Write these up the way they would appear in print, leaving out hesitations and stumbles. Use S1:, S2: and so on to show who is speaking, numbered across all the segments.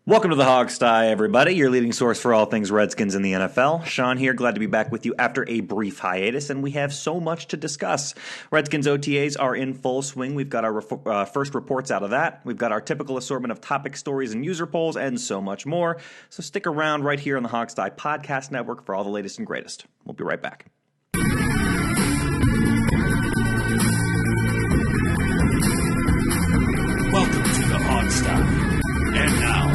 S1: Welcome to the Hogsty, everybody, your leading source for all things Redskins in the NFL. Sean here, glad to be back with you after a brief hiatus, and we have so much to discuss. Redskins OTAs are in full swing. We've got our first reports out of that. We've got our typical assortment of topic stories and user polls, and so much more. So stick around right here on the Hogsty Podcast Network for all the latest and greatest. We'll be right back.
S2: Welcome to the Hogsty. And now,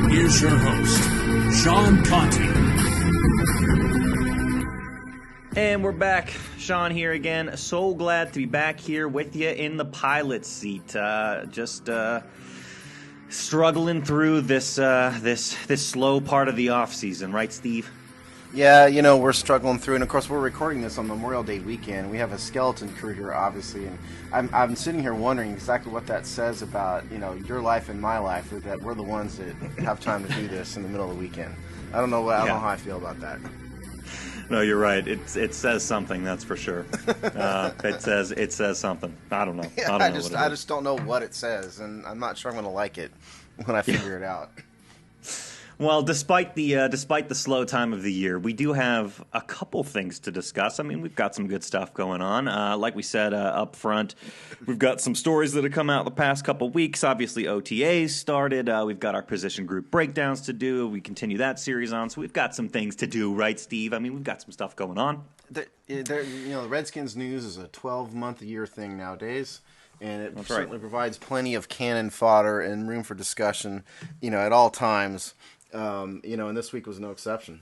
S2: here's your host, Sean Conti.
S1: And we're back. Sean here again. So glad to be back here with you in the pilot seat. Just struggling through this slow part of the off season, right, Steve?
S3: Yeah, we're struggling through, and of course we're recording this on Memorial Day weekend. We have a skeleton crew here, obviously, and I'm sitting here wondering exactly what that says about, your life and my life, that we're the ones that have time to do this in the middle of the weekend. I don't know how I feel about that.
S1: No, you're right. It says something, that's for sure. It says something. I don't know.
S3: Yeah, I just don't know what it says, and I'm not sure I'm going to like it when I figure it out.
S1: Well, despite the slow time of the year, we do have a couple things to discuss. I mean, we've got some good stuff going on. Like we said up front, we've got some stories that have come out the past couple weeks. Obviously, OTAs started. We've got our position group breakdowns to do. We continue that series on, so we've got some things to do, right, Steve? I mean, we've got some stuff going on.
S3: The Redskins news is a 12-month-a-year thing nowadays. And it certainly provides plenty of cannon fodder and room for discussion, at all times. And this week was no exception.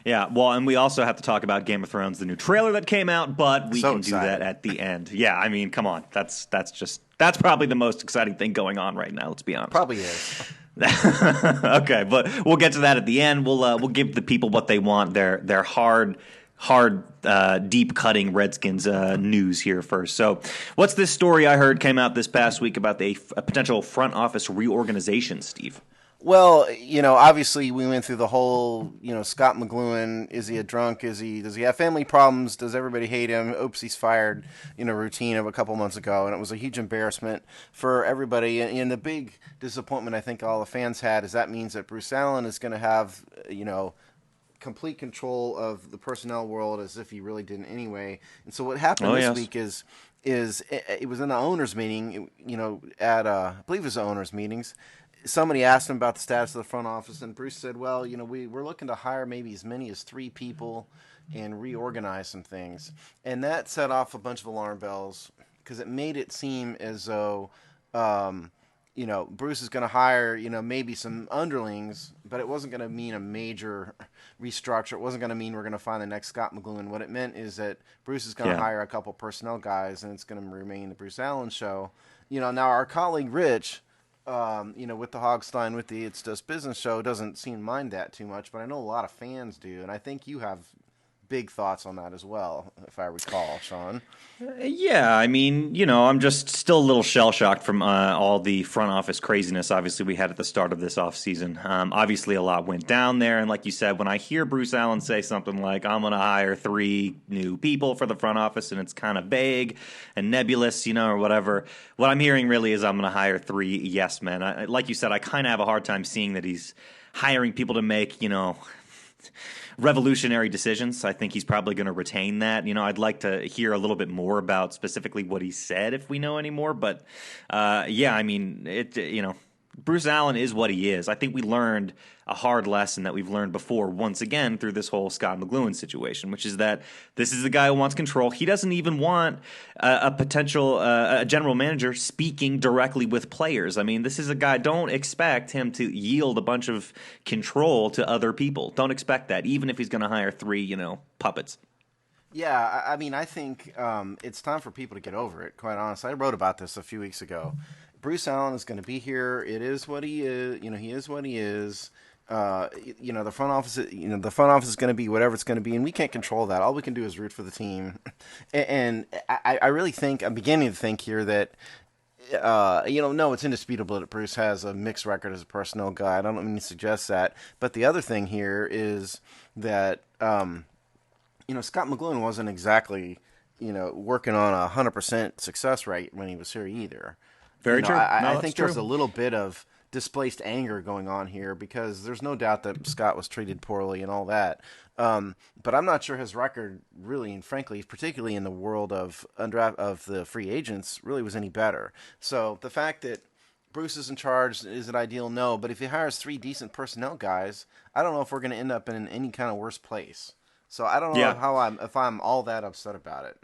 S1: Yeah, well, and we also have to talk about Game of Thrones, the new trailer that came out, but we can do that at the end. Yeah, I mean, come on, that's probably the most exciting thing going on right now. Let's be honest.
S3: Probably is.
S1: Okay, but we'll get to that at the end. We'll give the people what they want. Their hard, deep cutting Redskins news here first. So, what's this story I heard came out this past week about a potential front office reorganization, Steve?
S3: Well, obviously we went through the whole, Scott McLuhan, is he a drunk? Does he have family problems? Does everybody hate him? Oops, he's fired, routine of a couple months ago. And it was a huge embarrassment for everybody. And the big disappointment I think all the fans had is that means that Bruce Allen is going to have, complete control of the personnel world as if he really didn't anyway. And so what happened this week is it was in the owners meeting, at I believe it was the owners meetings. Somebody asked him about the status of the front office, and Bruce said, well, we're looking to hire maybe as many as 3 people and reorganize some things. And that set off a bunch of alarm bells because it made it seem as though, Bruce is going to hire, maybe some underlings, but it wasn't going to mean a major restructure. It wasn't going to mean we're going to find the next Scott McLuhan. What it meant is that Bruce is going to hire a couple personnel guys, and it's going to remain the Bruce Allen show. Now our colleague Rich, with the Hogstein, with the It's Just Business show, doesn't seem to mind that too much, but I know a lot of fans do, and I think you have big thoughts on that as well, if I recall, Sean.
S1: Yeah, I mean, I'm just still a little shell-shocked from all the front office craziness, obviously, we had at the start of this offseason. Obviously, a lot went down there, and like you said, when I hear Bruce Allen say something like, I'm going to hire 3 new people for the front office, and it's kind of vague and nebulous, or whatever, what I'm hearing really is I'm going to hire 3 yes men. Like you said, I kind of have a hard time seeing that he's hiring people to make, revolutionary decisions. I think he's probably going to retain that. I'd like to hear a little bit more about specifically what he said if we know any more. But I mean, Bruce Allen is what he is. I think we learned a hard lesson that we've learned before once again through this whole Scott McLuhan situation, which is that this is a guy who wants control. He doesn't even want a potential general manager speaking directly with players. I mean, this is a guy, don't expect him to yield a bunch of control to other people. Don't expect that, even if he's going to hire 3, puppets.
S3: Yeah, I mean, I think it's time for people to get over it, quite honestly. I wrote about this a few weeks ago. Bruce Allen is going to be here. It is what he is. He is what he is. The front office. The front office is going to be whatever it's going to be, and we can't control that. All we can do is root for the team. And I really think I'm beginning to think here that no, it's indisputable that Bruce has a mixed record as a personnel guy. I don't mean to suggest that, but the other thing here is that Scott McLuhan wasn't exactly working on a 100% success rate when he was here either.
S1: Very true.
S3: I think there's a little bit of displaced anger going on here, because there's no doubt that Scott was treated poorly and all that. But I'm not sure his record really, and frankly, particularly in the world of the free agents, really was any better. So the fact that Bruce is in charge, is it ideal? No, but if he hires 3 decent personnel guys, I don't know if we're going to end up in any kind of worse place. So I don't know if I'm all that upset about it.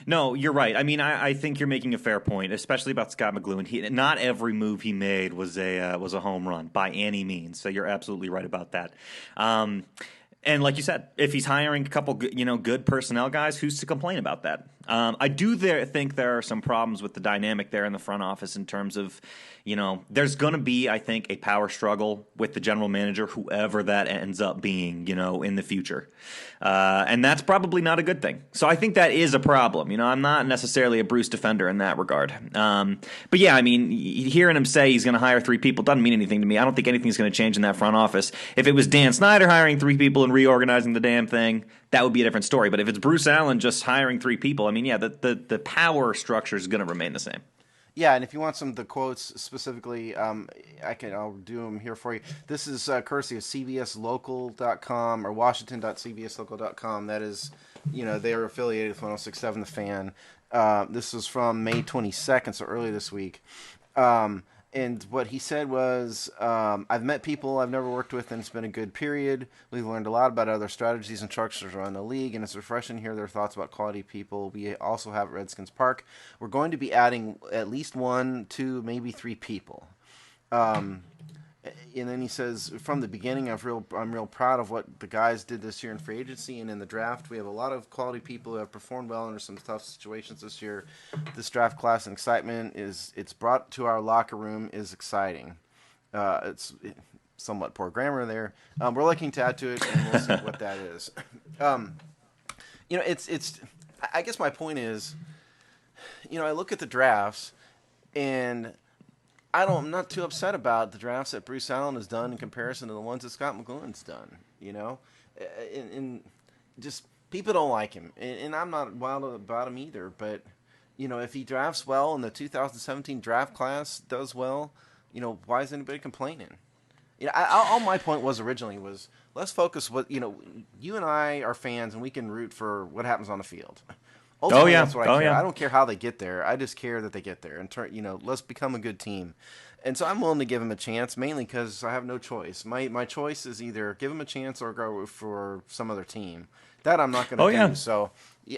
S1: No, you're right. I mean, I think you're making a fair point, especially about Scott McLuhan. Not every move he made was a home run by any means. So you're absolutely right about that. And like you said, if he's hiring a couple, good personnel guys, who's to complain about that? I do think there are some problems with the dynamic there in the front office in terms of, there's going to be, I think, a power struggle with the general manager, whoever that ends up being, in the future. And that's probably not a good thing. So I think that is a problem. I'm not necessarily a Bruce defender in that regard. But yeah, I mean, hearing him say he's going to hire 3 people doesn't mean anything to me. I don't think anything's going to change in that front office. If it was Dan Snyder hiring 3 people and reorganizing the damn thing, that would be a different story. But if it's Bruce Allen just hiring 3 people, I mean, yeah, the power structure is going to remain the same.
S3: Yeah, and if you want some of the quotes specifically, I'll do them here for you. This is courtesy of CBSLocal.com or Washington.cbslocal.com. That is, they are affiliated with 106.7 The Fan. This was from May 22nd, so early this week. And what he said was, I've met people I've never worked with, and it's been a good period. We've learned a lot about other strategies and structures around the league, and it's refreshing to hear their thoughts about quality people we also have at Redskins Park. We're going to be adding at least 1, 2, maybe 3 people. And then he says, from the beginning, I'm real proud of what the guys did this year in free agency and in the draft. We have a lot of quality people who have performed well under some tough situations this year. This draft class and excitement it's brought to our locker room is exciting. It's somewhat poor grammar there. We're looking to add to it, and we'll see what that is. It's. I guess my point is, I look at the drafts, and I'm not too upset about the drafts that Bruce Allen has done in comparison to the ones that Scott McLuhan's done. And just people don't like him, and I'm not wild about him either. But if he drafts well and the 2017 draft class does well, why is anybody complaining? All my point was originally was let's focus. You and I are fans, and we can root for what happens on the field. Ultimately, that's what I care. I don't care how they get there. I just care that they get there. And let's become a good team. And so I'm willing to give him a chance, mainly because I have no choice. My choice is either give him a chance or go for some other team. That I'm not going to do.
S1: Yeah.
S3: So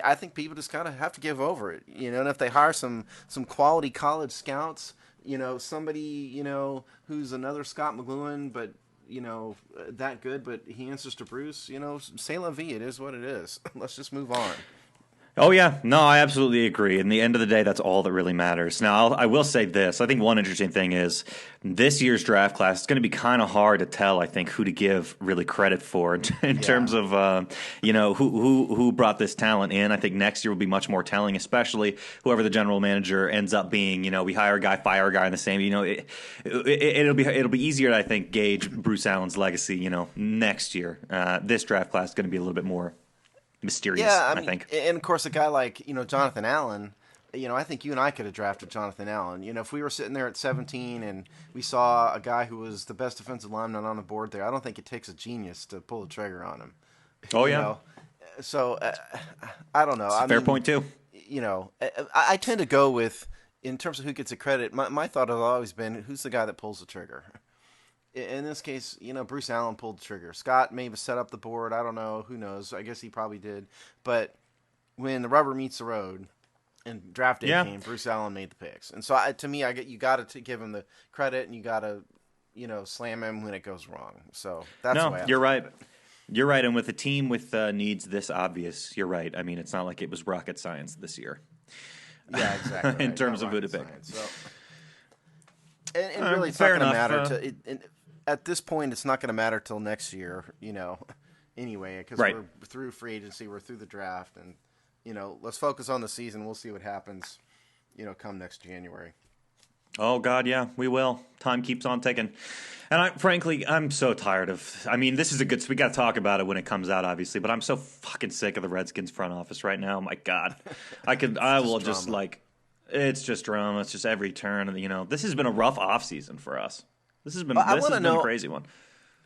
S3: I think people just kind of have to give over it. And if they hire some quality college scouts, somebody, who's another Scott McLuhan, but that good, but he answers to Bruce, c'est la vie. It is what it is. Let's just move on.
S1: Oh, yeah. No, I absolutely agree. In the end of the day, that's all that really matters. Now, I will say this. I think one interesting thing is this year's draft class, it's going to be kind of hard to tell, I think, who to give really credit for in terms of, who brought this talent in. I think next year will be much more telling, especially whoever the general manager ends up being. We hire a guy, fire a guy in the same. It'll be easier to, I think, gauge Bruce Allen's legacy, next year. This draft class is going to be a little bit more mysterious, I think.
S3: And of course, a guy like Jonathan Allen, I think you and I could have drafted Jonathan Allen. If we were sitting there at 17 and we saw a guy who was the best defensive lineman on the board there, I don't think it takes a genius to pull the trigger on him.
S1: Oh yeah.
S3: So I don't know.
S1: That's a fair point too.
S3: I tend to go with, in terms of who gets the credit. My thought has always been, who's the guy that pulls the trigger? In this case, Bruce Allen pulled the trigger. Scott may have set up the board. I don't know. Who knows? I guess he probably did. But when the rubber meets the road and draft day came, Bruce Allen made the picks. And so, to me, you got to give him the credit, and you got to, slam him when it goes wrong. So that's the way I
S1: you're right. You're right. And with a team with needs this obvious, you're right. I mean, it's not like it was rocket science this year.
S3: Yeah, exactly.
S1: In terms of who to pick.
S3: So. And really, it's not going to matter at this point. It's not going to matter till next year, anyway, because we're through free agency, we're through the draft, and let's focus on the season. We'll see what happens, come next January.
S1: Oh God, yeah, we will. Time keeps on ticking, and frankly, I'm so tired of. I mean, this is we got to talk about it when it comes out, obviously, but I'm so fucking sick of the Redskins front office right now. My God, It's just drama. It's just every turn. And, this has been a rough offseason for us. This has been
S3: I
S1: this
S3: want
S1: has
S3: to
S1: been a
S3: know.
S1: crazy one.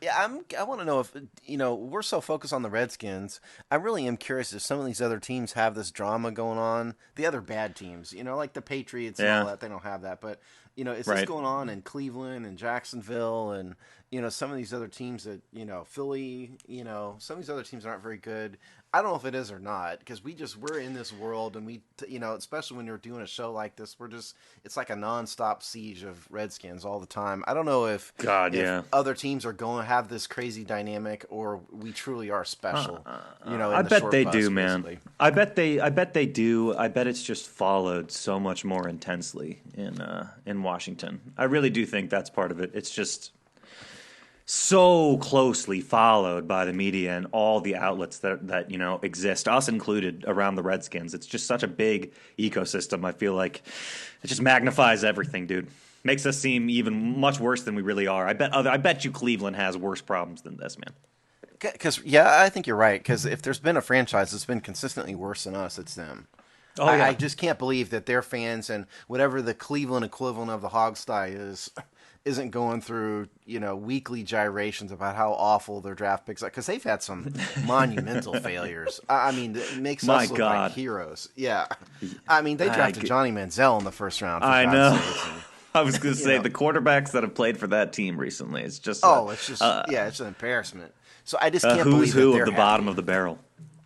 S3: Yeah, I want to know if we're so focused on the Redskins. I really am curious if some of these other teams have this drama going on. The other bad teams, like the Patriots and all
S1: Yeah,
S3: that, they don't have that. But is this
S1: right.
S3: going on in Cleveland and Jacksonville and some of these other teams that Philly? Some of these other teams aren't very good. I don't know if it is or not because we're in this world and especially when you're doing a show like this, it's like a nonstop siege of Redskins all the time. I don't know if
S1: God, yeah.
S3: other teams are going to have this crazy dynamic or we truly are special. In
S1: I
S3: the
S1: bet
S3: short
S1: they
S3: bus,
S1: do, man.
S3: basically.
S1: I bet they do. I bet it's just followed so much more intensely in Washington. I really do think that's part of it. It's just so closely followed by the media and all the outlets that exist, us included, around the Redskins. It's just such a big ecosystem. I feel like it just magnifies everything, dude. Makes us seem even much worse than we really are. I bet you Cleveland has worse problems than this, man.
S3: Because I think you're right. Because if there's been a franchise that's been consistently worse than us, it's them.
S1: Oh yeah,
S3: I just can't believe that their fans and whatever the Cleveland equivalent of the Hogsty isn't going through weekly gyrations about how awful their draft picks are because they've had some monumental failures. I mean, it makes
S1: My
S3: us look
S1: God.
S3: like heroes. Yeah, I mean they drafted Johnny Manziel in the first round. For
S1: I
S3: God's
S1: know.
S3: sakes, and,
S1: I was going to say the quarterbacks that have played for that team recently. It's just
S3: it's an embarrassment. So I just
S1: a
S3: can't
S1: who's
S3: believe
S1: who
S3: that
S1: of the bottom of the barrel.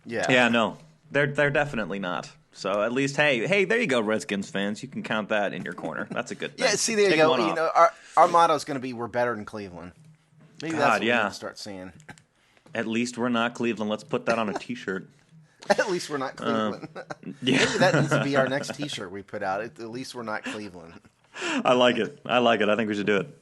S3: Yeah,
S1: No, they're definitely not. So at least, hey, there you go, Redskins fans. You can count that in your corner. That's a good thing.
S3: yeah. See, there you
S1: Take
S3: go.
S1: one off.
S3: Our motto is going to be "We're better than Cleveland." Maybe that's what we need to start saying.
S1: At least we're not Cleveland. Let's put that on a T-shirt.
S3: At least we're not Cleveland.
S1: Yeah.
S3: Maybe that needs to be our next T-shirt we put out. At least we're not Cleveland.
S1: I like it. I think we should do it.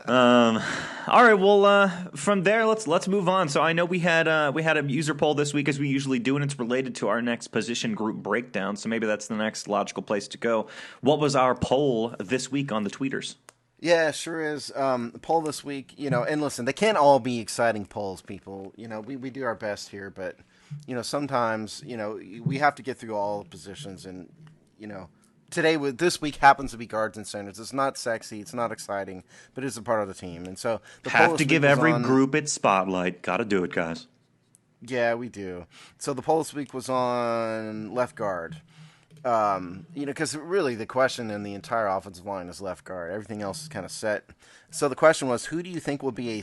S1: All right. Well, from there, let's move on. So I know we had a user poll this week as we usually do, and it's related to our next position group breakdown. So maybe that's the next logical place to go. What was our poll this week on the tweeters?
S3: Yeah, it sure is. The poll this week, and listen, they can't all be exciting polls, people. We do our best here, but sometimes we have to get through all the positions, and this week happens to be guards and centers. It's not sexy, it's not exciting, but it's a part of the team. And so the poll
S1: Have
S3: this
S1: to
S3: week
S1: give
S3: was
S1: every
S3: on-
S1: group its spotlight. Got to do it, guys.
S3: Yeah, we do. So the poll this week was on left guard. Because really the question in the entire offensive line is left guard. Everything else is kind of set. So the question was, who do you think will be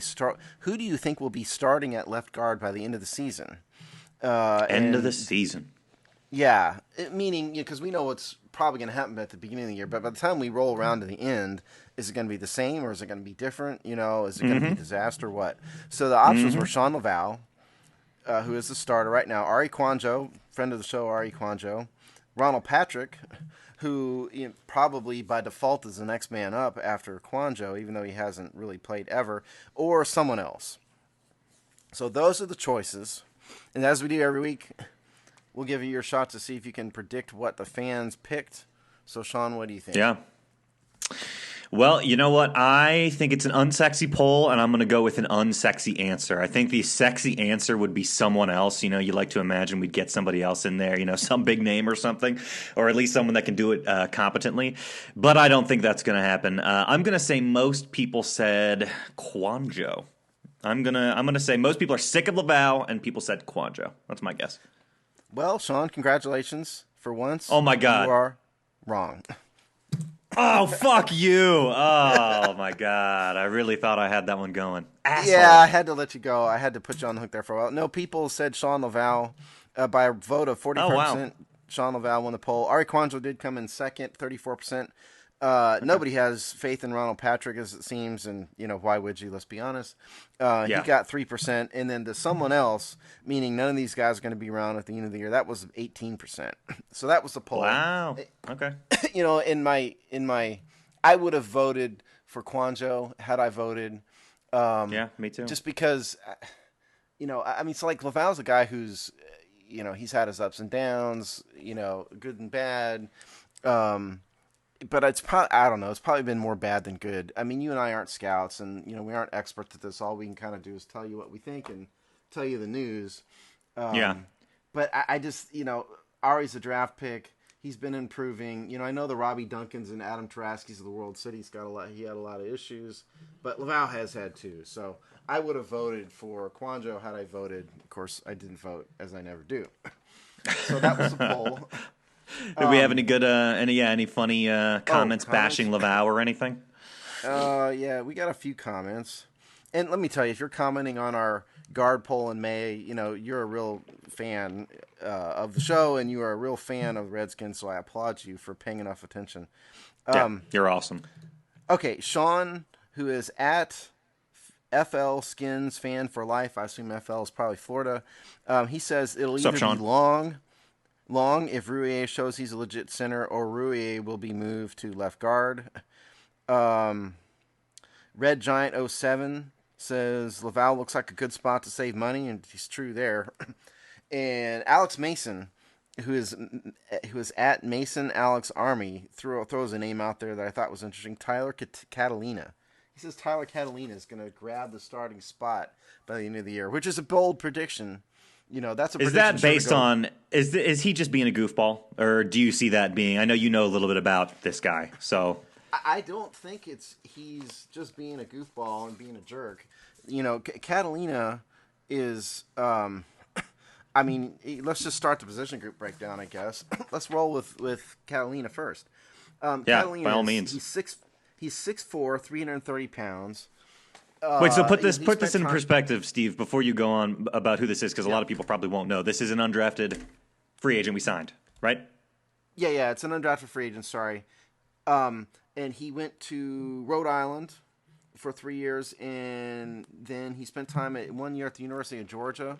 S3: starting at left guard by the end of the season?
S1: End of the season.
S3: Yeah, meaning because we know what's probably going to happen at the beginning of the year, but by the time we roll around to the end, is it going to be the same or is it going to be different? Is it going to be a disaster? What? So the options were Sean Lauvao, who is the starter right now, Ari Kwanjo, friend of the show, Ari Kwanjo, Ronald Patrick, who probably by default is the next man up after Kwanjo, even though he hasn't really played ever, or someone else. So those are the choices, and as we do every week, we'll give you your shot to see if you can predict what the fans picked. So, Sean, what do you think?
S1: Yeah. Well, you know what? I think it's an unsexy poll, and I'm going to go with an unsexy answer. I think the sexy answer would be someone else. You like to imagine we'd get somebody else in there, some big name or something, or at least someone that can do it competently. But I don't think that's going to happen. I'm going to say most people said Kwanjo. I'm gonna say most people are sick of Lauvao, and people said Kwanjo. That's my guess.
S3: Well, Sean, congratulations for once.
S1: Oh my God,
S3: you are wrong.
S1: Oh, fuck you. Oh, my God. I really thought I had that one going. Asshole.
S3: Yeah, I had to let you go. I had to put you on the hook there for a while. No, people said Sean Lauvao by a vote of 45%.
S1: Oh, wow.
S3: Sean Lauvao won the poll. Ari Kwanjo did come in second, 34%. Nobody has faith in Ronald Patrick, as it seems, and why would you? Let's be honest. He got 3%, and then the someone else, meaning none of these guys are going to be around at the end of the year. That was 18%. So that was the poll.
S1: Wow. Okay.
S3: In my, I would have voted for Kwanjo had I voted.
S1: Yeah, me too.
S3: Just because, it's like Laval's a guy who's, he's had his ups and downs, good and bad. But it's probably, I don't know, it's probably been more bad than good. I mean, you and I aren't scouts, and, we aren't experts at this. All we can kind of do is tell you what we think and tell you the news.
S1: Yeah.
S3: But I just, Ari's a draft pick. He's been improving. I know the Robbie Duncans and Adam Taraskis of the world said he had a lot of issues, but Lauvao has had too. So I would have voted for Quanjo had I voted. Of course, I didn't vote, as I never do. So that was the poll.
S1: Do we have any good, any funny comments
S3: comments?
S1: bashing Lauvao or anything?
S3: Yeah, we got a few comments. And let me tell you, if you're commenting on our guard poll in May, you're a real fan of the show, and you are a real fan of Redskins, so I applaud you for paying enough attention.
S1: You're awesome.
S3: Okay, Sean, who is at FL Skins fan for life, I assume FL is probably Florida, he says it'll
S1: What's up,
S3: either
S1: Sean?
S3: be long if Rouillet shows he's a legit center, or Rouillet will be moved to left guard. Red Giant 07 says Lauvao looks like a good spot to save money, and he's true there. And Alex Mason, who is at Mason Alex Army, throws a name out there that I thought was interesting. Tyler Catalina. He says Tyler Catalina is going to grab the starting spot by the end of the year, which is a bold prediction. That's a prediction.
S1: Is that based on is he just being a goofball, or do you see that being? I know you know a little bit about this guy, so.
S3: I don't think he's just being a goofball and being a jerk. Catalina is, let's just start the position group breakdown, I guess. Let's roll with Catalina first.
S1: Catalina by all means.
S3: He's 6'4", 330 pounds.
S1: Wait, so put this in perspective, Steve, before you go on about who this is, because a lot of people probably won't know. This is an undrafted free agent we signed, right?
S3: Yeah, it's an undrafted free agent, sorry. And he went to Rhode Island for 3 years, and then he spent time 1 year at the University of Georgia.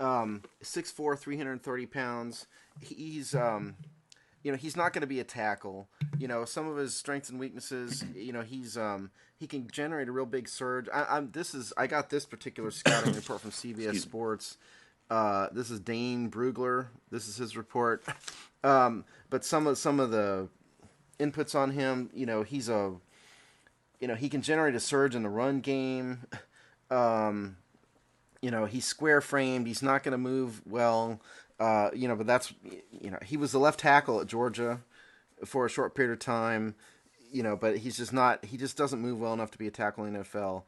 S3: 6'4", 330 pounds. He's he's not going to be a tackle. Some of his strengths and weaknesses. He can generate a real big surge. I got this particular scouting report from CBS Sports. This is Dane Brugler. This is his report. But some of the inputs on him, he can generate a surge in the run game. He's square framed. He's not going to move well. But that's, he was the left tackle at Georgia for a short period of time, but he just doesn't move well enough to be a tackle in the NFL.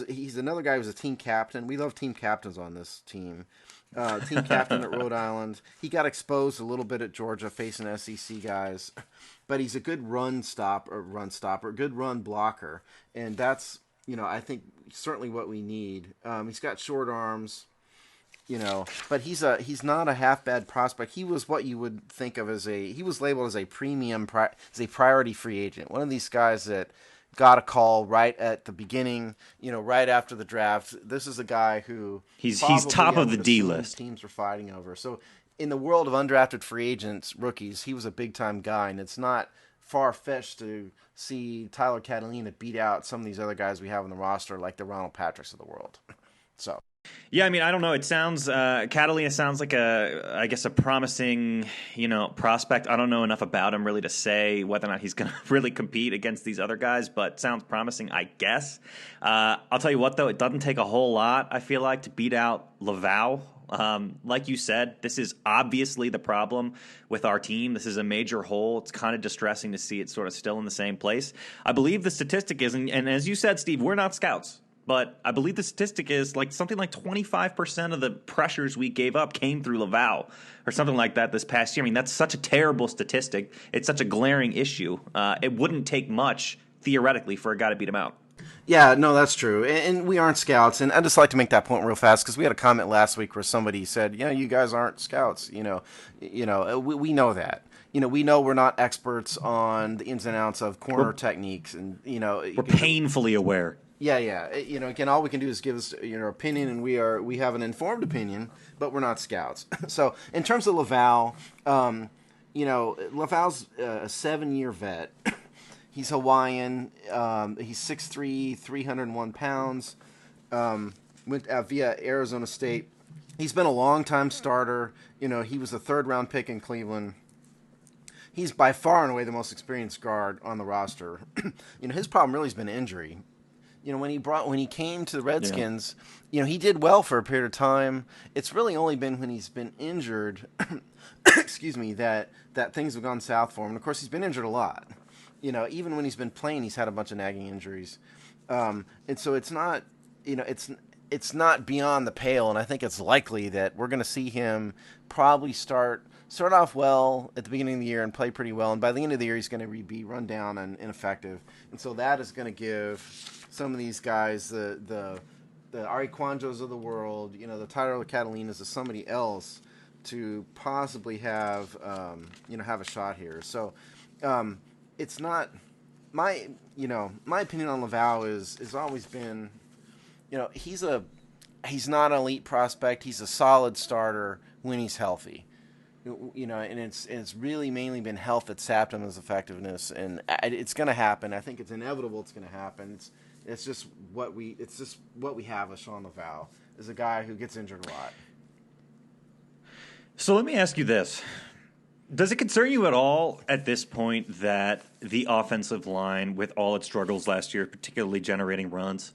S3: He's another guy who's a team captain. We love team captains on this team. Team captain at Rhode Island. He got exposed a little bit at Georgia facing SEC guys, but he's a good run stopper, good run blocker, and that's I think certainly what we need. He's got short arms, but he's not a half bad prospect. He was what you would think of he was labeled as a premium, as a priority free agent. One of these guys that got a call right at the beginning, right after the draft. This is a guy who
S1: he's top of the D list.
S3: Teams were fighting over. So in the world of undrafted free agents, rookies, he was a big time guy, and it's not far fetched to see Tyler Catalina beat out some of these other guys we have on the roster, like the Ronald Patricks of the world. So.
S1: Yeah, I don't know. It sounds Catalina sounds like a promising, prospect. I don't know enough about him really to say whether or not he's going to really compete against these other guys, but sounds promising, I guess. I'll tell you what, though, it doesn't take a whole lot, I feel like, to beat out Lauvao. Like you said, this is obviously the problem with our team. This is a major hole. It's kind of distressing to see it sort of still in the same place. I believe the statistic is, and as you said, Steve, we're not scouts. But I believe the statistic is something like 25% of the pressures we gave up came through Lauvao or something like that this past year. That's such a terrible statistic. It's such a glaring issue. It wouldn't take much, theoretically, for a guy to beat him out.
S3: Yeah, no, that's true. And we aren't scouts. And I'd just like to make that point real fast because we had a comment last week where somebody said, you guys aren't scouts. We know that. We know we're not experts on the ins and outs of corner techniques. And,
S1: we're painfully aware.
S3: Yeah. Again, all we can do is give us opinion, and we have an informed opinion, but we're not scouts. So, in terms of Lauvao, Lauvao's a 7-year vet. He's Hawaiian. He's 6'3", 301 pounds. Went via Arizona State. He's been a long-time starter. He was a third-round pick in Cleveland. He's by far and away the most experienced guard on the roster. His problem really has been injury. when he came to the Redskins, he did well for a period of time. It's really only been when he's been injured, excuse me, that things have gone south for him. And of course, he's been injured a lot. Even when he's been playing, he's had a bunch of nagging injuries, and so it's not, it's not beyond the pale. And I think it's likely that we're going to see him probably start off well at the beginning of the year and play pretty well, and by the end of the year he's going to be run down and ineffective. And so that is going to give some of these guys, the Ari Kwanjos of the world, the Tyler Catalinas, or somebody else, to possibly have have a shot here. So it's not my opinion on Lauvao is always been, he's not an elite prospect. He's a solid starter when he's healthy. And it's really mainly been health that sapped him his effectiveness, and it's going to happen. I think it's inevitable. It's going to happen. It's just what we have with Sean Lauvao, is a guy who gets injured a lot.
S1: So let me ask you this: does it concern you at all at this point that the offensive line, with all its struggles last year, particularly generating runs,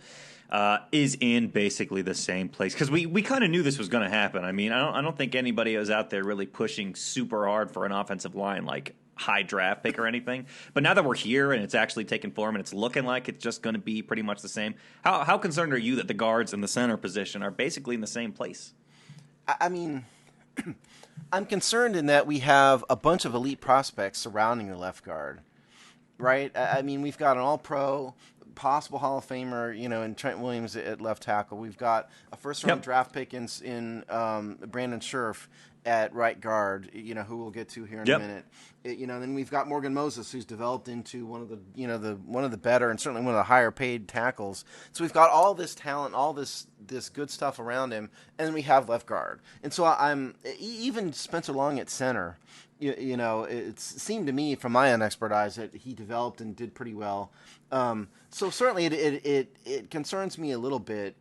S1: is in basically the same place? Because we kind of knew this was going to happen. I mean, I don't think anybody was out there really pushing super hard for an offensive line, like high draft pick or anything. But now that we're here and it's actually taking form and it's looking like it's just going to be pretty much the same, how concerned are you that the guards and the center position are basically in the same place?
S3: I mean, I'm concerned in that we have a bunch of elite prospects surrounding the left guard, right? I mean, we've got an all-pro, possible Hall of Famer, in Trent Williams at left tackle. We've got a first-round draft pick in Brandon Scherf at right guard, who we'll get to here in a minute. Then we've got Morgan Moses, who's developed into one of the better and certainly one of the higher paid tackles. So we've got all this talent, all this good stuff around him, and then we have left guard. And so I'm even Spencer Long at center. It seemed to me, from my unexpert eyes, that he developed and did pretty well. So certainly it concerns me a little bit.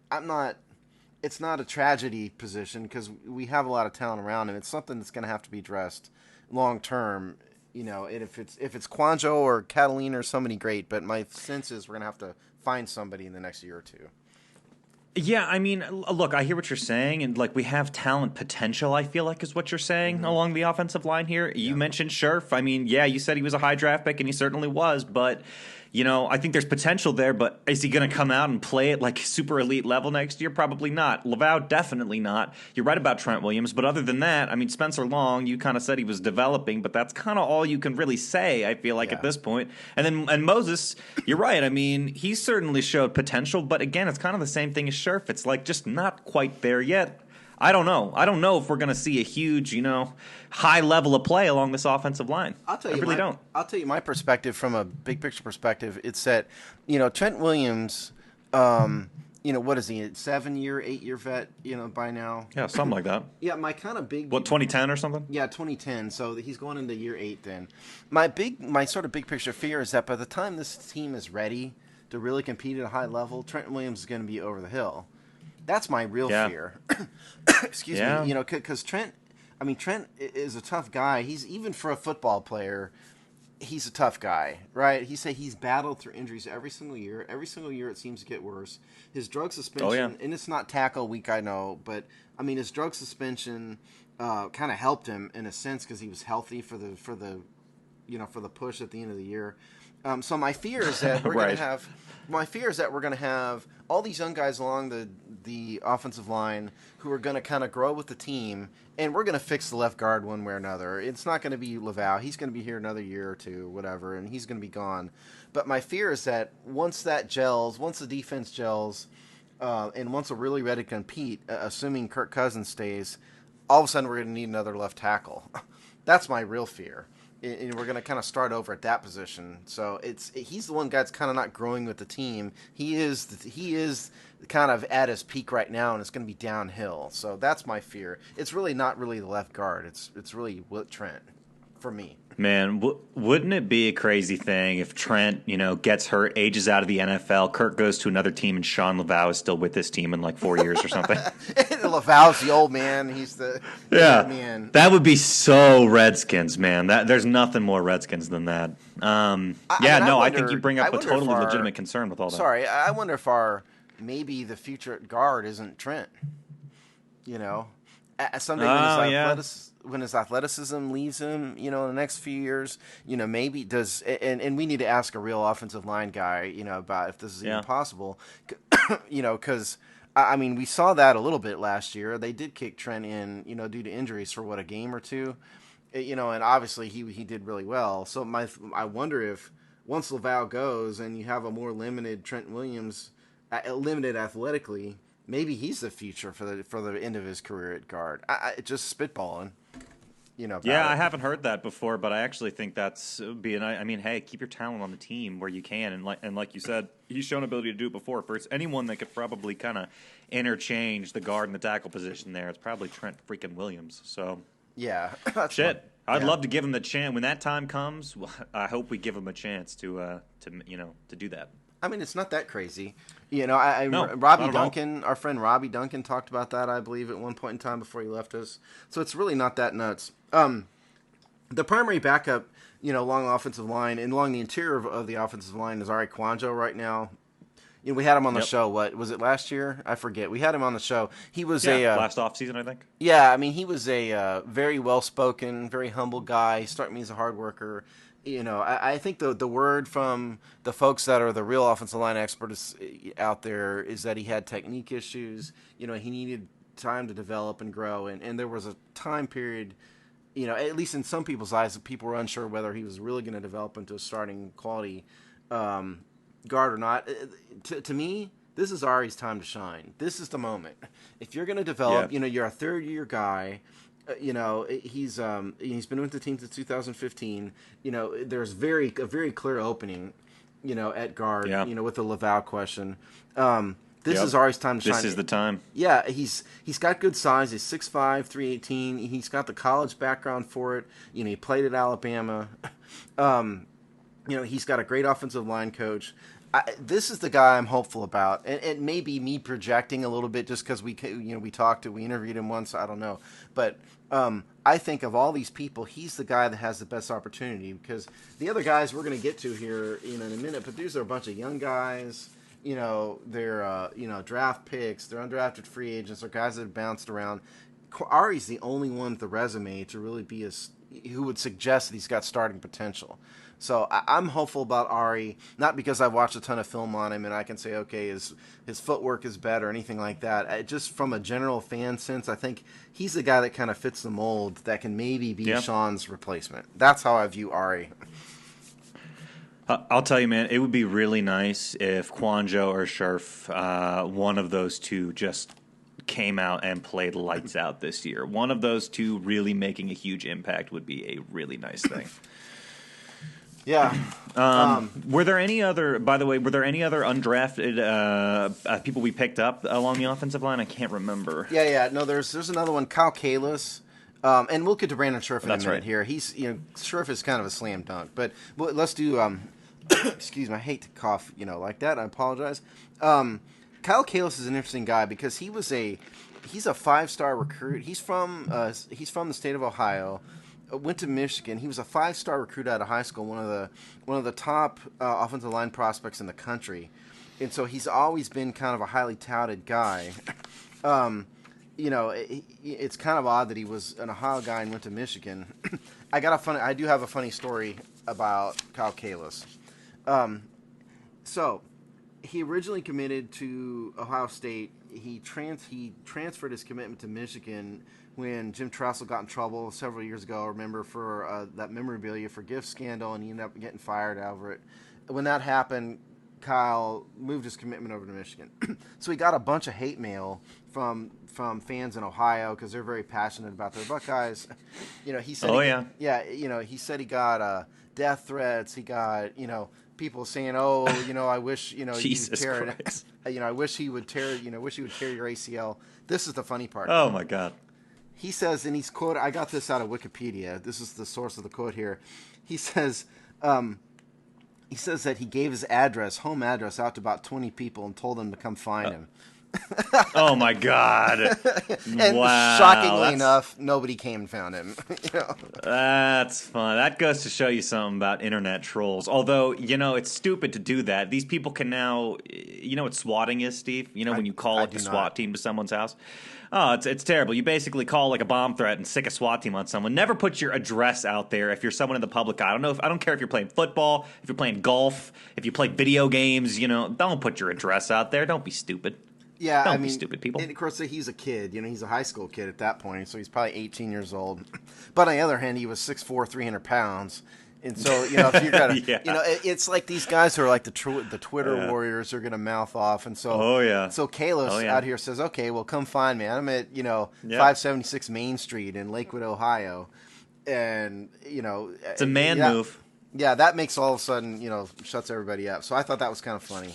S3: It's not a tragedy position because we have a lot of talent around him. It's something that's going to have to be addressed long term. And if it's Kwanjo or Catalina or somebody, great. But my sense is we're going to have to find somebody in the next year or two.
S1: Yeah, I mean, look, I hear what you're saying, and we have talent potential, I feel like, is what you're saying along the offensive line here. You mentioned Scherf. I mean, yeah, you said he was a high draft pick, and he certainly was, but I think there's potential there, but is he going to come out and play at super elite level next year? Probably not. Lauvao, definitely not. You're right about Trent Williams, but other than that, I mean, Spencer Long, you kind of said he was developing, but that's kind of all you can really say, I feel like, at this point. And Moses, you're right. I mean, he certainly showed potential, but again, it's kind of the same thing as Scherf. It's just not quite there yet. I don't know. I don't know if we're going to see a huge, high level of play along this offensive line.
S3: I'll tell you,
S1: I really don't.
S3: I'll tell you my perspective from a big picture perspective. It's that, Trent Williams, what is he, a 7-year, 8-year vet, by now?
S1: Yeah, something like that.
S3: Yeah, my kind of big...
S1: What, 2010 or something?
S3: Yeah, 2010. So he's going into year 8 then. My sort of big picture fear is that by the time this team is ready to really compete at a high level, Trent Williams is going to be over the hill. That's my real fear. Excuse me. Because Trent is a tough guy. He's, even for a football player, he's a tough guy, right? He's battled through injuries every single year. Every single year it seems to get worse. His drug suspension, and it's not tackle week, I know, but I mean his drug suspension kind of helped him in a sense because he was healthy for the push at the end of the year. So my fear is that we're going to have. My fear is that we're going to have all these young guys along the offensive line who are going to kind of grow with the team, and we're going to fix the left guard one way or another. It's not going to be Lauvao. He's going to be here another year or two, whatever, and he's going to be gone. But my fear is that once that gels, once the defense gels, and once we're really ready to compete, assuming Kirk Cousins stays, all of a sudden we're going to need another left tackle. That's my real fear. And we're going to kind of start over at that position. So he's the one guy that's kind of not growing with the team. He is kind of at his peak right now, and it's going to be downhill. So that's my fear. It's really not really the left guard. It's really Trent. for me.
S1: Man, wouldn't it be a crazy thing if Trent, gets hurt, ages out of the NFL, Kirk goes to another team, and Sean Lauvao is still with this team in like 4 years or something?
S3: Laval's the old man. He's the man.
S1: That would be so Redskins, man. There's nothing more Redskins than that. I think you bring up a totally legitimate concern with all that.
S3: Sorry, I wonder if maybe the future at guard isn't Trent. Someday when his athleticism leaves him, in the next few years, maybe does, and we need to ask a real offensive line guy, about if this is even possible, because, we saw that a little bit last year. They did kick Trent in, due to injuries for a game or two, and obviously he did really well. So I wonder if once Lauvao goes and you have a more limited Trent Williams, limited athletically, maybe he's the future for the end of his career at guard. Just spitballing,
S1: I haven't heard that before, but I actually think that's being. Hey, keep your talent on the team where you can, and like you said, he's shown ability to do it before. For anyone that could probably kind of interchange the guard and the tackle position there, it's probably Trent freaking Williams. So
S3: yeah,
S1: shit. I'd love to give him the chance when that time comes. I hope we give him a chance to do that.
S3: It's not that crazy.
S1: No,
S3: Robbie Duncan, our friend Robbie Duncan talked about that, I believe, at one point in time before he left us. So it's really not that nuts. The primary backup, along the offensive line and along the interior of the offensive line is Ari Kwanjo right now. We had him on the show. What was it last year? I forget. We had him on the show. He was
S1: last off season, I think.
S3: Yeah, he was a very well spoken, very humble guy. He struck me as a hard worker. I think the word from the folks that are the real offensive line experts out there is that he had technique issues. He needed time to develop and grow, and there was a time period, at least in some people's eyes, that people were unsure whether he was really going to develop into a starting quality guard or not. To me, this is Ari's time to shine. This is the moment. If you're going to develop, you're a third-year guy. He's been with the team since 2015. There's a very clear opening, at guard. With the Lauvao question. This is Ari's time to shine.
S1: This is the time.
S3: Yeah, he's got good size. He's 6'5", 318. He's got the college background for it. He played at Alabama. He's got a great offensive line coach. This is the guy I'm hopeful about, and it may be me projecting a little bit just because we interviewed him once. I don't know, but I think of all these people, he's the guy that has the best opportunity because the other guys we're going to get to here in a minute. But these are a bunch of young guys. They're draft picks. They're undrafted free agents. They're guys that have bounced around. Ari's the only one with the resume to really be who would suggest that he's got starting potential. So I'm hopeful about Ari, not because I've watched a ton of film on him and I can say, okay, his footwork is better or anything like that. Just from a general fan sense, I think he's the guy that kind of fits the mold that can maybe be Sean's replacement. That's how I view Ari.
S1: I'll tell you, man, it would be really nice if Kwanjo or Scherf, one of those two, just came out and played lights out this year. One of those two really making a huge impact would be a really nice thing.
S3: Yeah.
S1: Were there any other undrafted people we picked up along the offensive line? I can't remember.
S3: Yeah. No, there's another one, Kyle Kalis. And we'll get to Brandon Scherf in a minute here. He's, Scherf is kind of a slam dunk. But let's do, excuse me, I hate to cough, like that. I apologize. Kyle Kalis is an interesting guy because he's a 5-star recruit. He's from the state of Ohio. Went to Michigan. He was a 5-star recruit out of high school, one of the top offensive line prospects in the country, and so he's always been kind of a highly touted guy. It's kind of odd that he was an Ohio guy and went to Michigan. I do have a funny story about Kyle Kalis. So he originally committed to Ohio State. He transferred his commitment to Michigan when Jim Tressel got in trouble several years ago, remember, for that memorabilia for gift scandal, and he ended up getting fired over it. When that happened, Kyle moved his commitment over to Michigan. So he got a bunch of hate mail from fans in Ohio because they're very passionate about their Buckeyes. He said he said he got death threats. He got people saying, I wish
S1: Jesus
S3: Christ. I wish he would tear your ACL. This is the funny part.
S1: Oh my God.
S3: he says, and he's quoted. I got this out of Wikipedia. This is the source of the quote here. He says. He says that he gave his home address, out to about 20 people and told them to come find him.
S1: Oh my God!
S3: And
S1: wow,
S3: shockingly enough, nobody came and found him.
S1: That's fun. That goes to show you something about internet trolls. Although, it's stupid to do that. These people can now, what swatting is, Steve? When you call up the SWAT team to someone's house? Oh, it's terrible. You basically call like a bomb threat and sick a SWAT team on someone. Never put your address out there if you're someone in the public eye. I don't care if you're playing football, if you're playing golf, if you play video games, don't put your address out there. Don't be stupid.
S3: Yeah,
S1: don't be stupid, people.
S3: And of course, he's a kid. He's a high school kid at that point, so he's probably 18 years old. But on the other hand, he was 6'4", 300 pounds. And so, if you're gonna, it's like these guys who are like the Twitter warriors are gonna mouth off. And so, So Kalis out here says, "Okay, well, come find me. I'm at 576 Main Street in Lakewood, Ohio." And
S1: it's a man move.
S3: Yeah, that makes all of a sudden, shuts everybody up. So I thought that was kind of funny.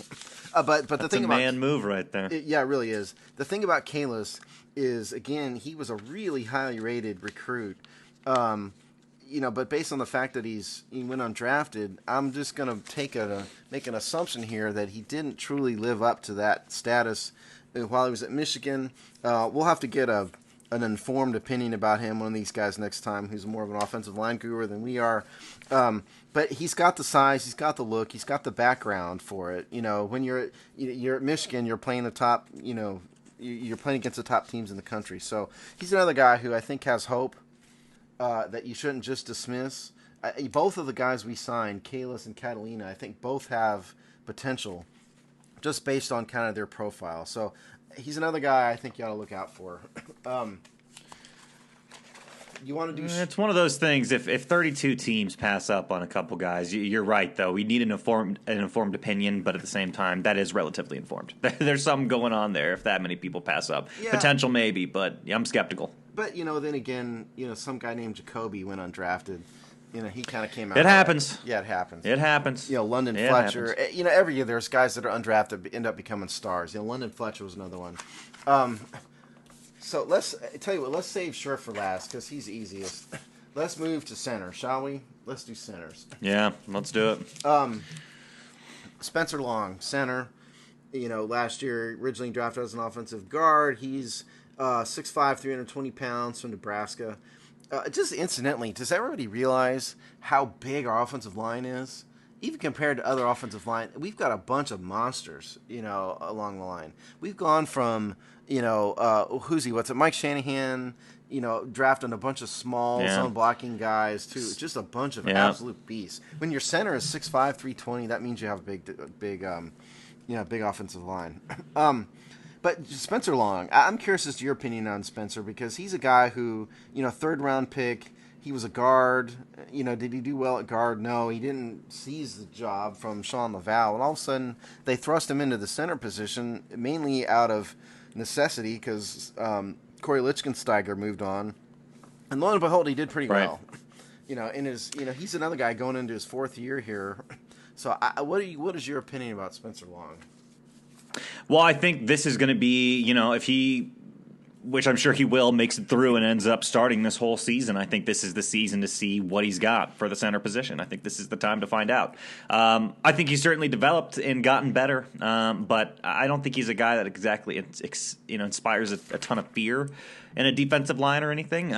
S3: But the thing about
S1: man move right there.
S3: It really is. The thing about Kalis is, again, he was a really highly rated recruit. But based on the fact that he went undrafted, I'm just going to make an assumption here that he didn't truly live up to that status while he was at Michigan. We'll have to get an informed opinion about him, one of these guys next time, who's more of an offensive line guru than we are. But he's got the size, he's got the look, he's got the background for it. When you're at Michigan, you're playing the top. You're playing against the top teams in the country. So he's another guy who I think has hope that you shouldn't just dismiss. Both of the guys we signed, Kalis and Catalina, I think both have potential, just based on kind of their profile. So he's another guy I think you ought to look out for. You want to do?
S1: It's one of those things. If 32 teams pass up on a couple guys, you're right. Though we need an informed opinion, but at the same time, that is relatively informed. There's something going on there. If that many people pass up, potential maybe, but I'm skeptical.
S3: But then again, some guy named Jacoby went undrafted. He kind of came out.
S1: It happens.
S3: Yeah, it happens.
S1: It happens.
S3: London Fletcher. Happens. Every year there's guys that are undrafted end up becoming stars. London Fletcher was another one. So let's save Scherf for last because he's easiest. Let's move to center, shall we? Let's do centers.
S1: Yeah, let's do it.
S3: Spencer Long, center. Last year originally drafted as an offensive guard. He's 6'5", 320 pounds from Nebraska. Just incidentally, does everybody realize how big our offensive line is? Even compared to other offensive line, we've got a bunch of monsters, along the line. We've gone from, who's he? What's it? Mike Shanahan, drafting a bunch of small zone blocking guys to just a bunch of absolute beasts. When your center is 6'5", 320, that means you have a big offensive line. But Spencer Long, I'm curious as to your opinion on Spencer because he's a guy who, third round pick. He was a guard. Did he do well at guard? No, he didn't seize the job from Sean Lauvao. And all of a sudden, they thrust him into the center position, mainly out of necessity because Corey Lichtensteiger moved on. And lo and behold, he did pretty well. He's another guy going into his fourth year here. So what is your opinion about Spencer Long?
S1: Well, I think this is going to be, if he, which I'm sure he will, makes it through and ends up starting this whole season, I think this is the season to see what he's got for the center position. I think this is the time to find out. I think he's certainly developed and gotten better, but I don't think he's a guy that exactly inspires a ton of fear in a defensive line or anything.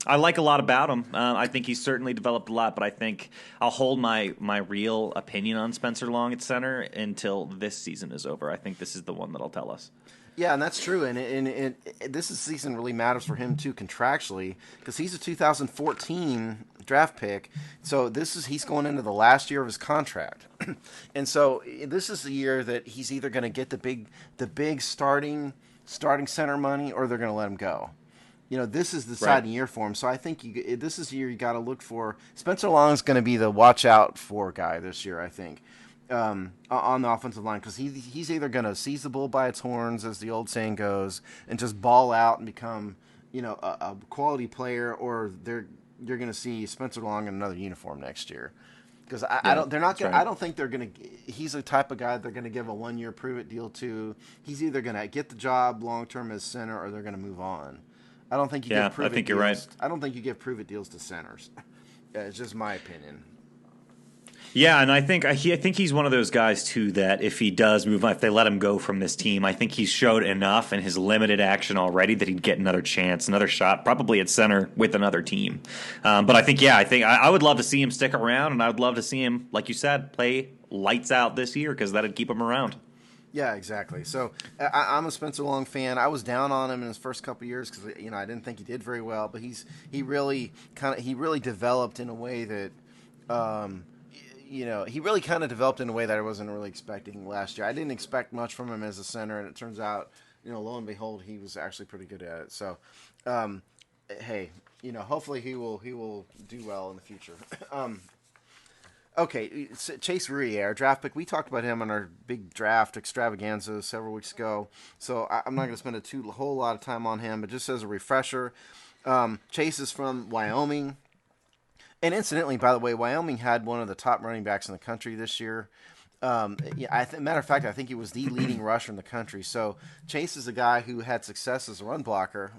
S1: I like a lot about him. I think he's certainly developed a lot, but I think I'll hold my real opinion on Spencer Long at center until this season is over. I think this is the one that'll tell us.
S3: Yeah, and that's true. And this season really matters for him, too, contractually, because he's a 2014 draft pick. So he's going into the last year of his contract. And so this is the year that he's either going to get the big starting center money or they're going to let him go. This is the deciding year for him. So I think this is the year you got to look for. Spencer Long is going to be the watch out for guy this year, I think, on the offensive line because he's either going to seize the bull by its horns, as the old saying goes, and just ball out and become a quality player, or you're going to see Spencer Long in another uniform next year. Because I don't think they're going to. He's the type of guy they're going to give a 1-year prove it deal to. He's either going to get the job long term as center or they're going to move on. I don't think you
S1: Yeah,
S3: give prove
S1: I
S3: it
S1: think
S3: deals.
S1: you're right.
S3: I don't think you give prove it deals to centers. It's just my opinion.
S1: Yeah, and I think he's one of those guys too that if he does move on, if they let him go from this team, I think he's showed enough in his limited action already that he'd get another chance, another shot, probably at center with another team. But I think I would love to see him stick around, and I would love to see him, like you said, play lights out this year because that'd keep him around.
S3: Yeah, exactly. So I'm a Spencer Long fan. I was down on him in his first couple of years because I didn't think he did very well, but he really developed in a way that. He really kind of developed in a way that I wasn't really expecting last year. I didn't expect much from him as a center, and it turns out, lo and behold, he was actually pretty good at it. So, hey, hopefully he will do well in the future. Okay, Chase Ruier, our draft pick. We talked about him on our big draft extravaganza several weeks ago, so I'm not going to spend a whole lot of time on him, but just as a refresher, Chase is from Wyoming. And incidentally, by the way, Wyoming had one of the top running backs in the country this year. Matter of fact, I think he was the leading rusher in the country. So Chase is a guy who had success as a run blocker.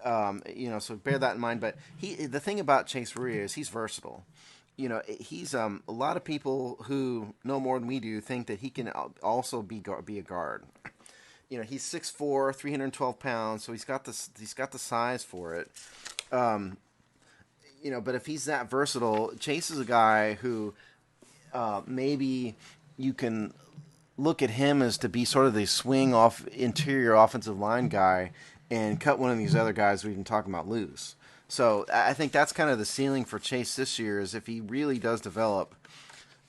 S3: So bear that in mind. But the thing about Chase Ruier is he's versatile. He's a lot of people who know more than we do think that he can also be a guard. He's 6'4", 312 pounds, so he's got the size for it. But if he's that versatile, Chase is a guy who maybe you can look at him as to be sort of the swing off interior offensive line guy and cut one of these other guys we've been talking about loose. So I think that's kind of the ceiling for Chase this year is if he really does develop,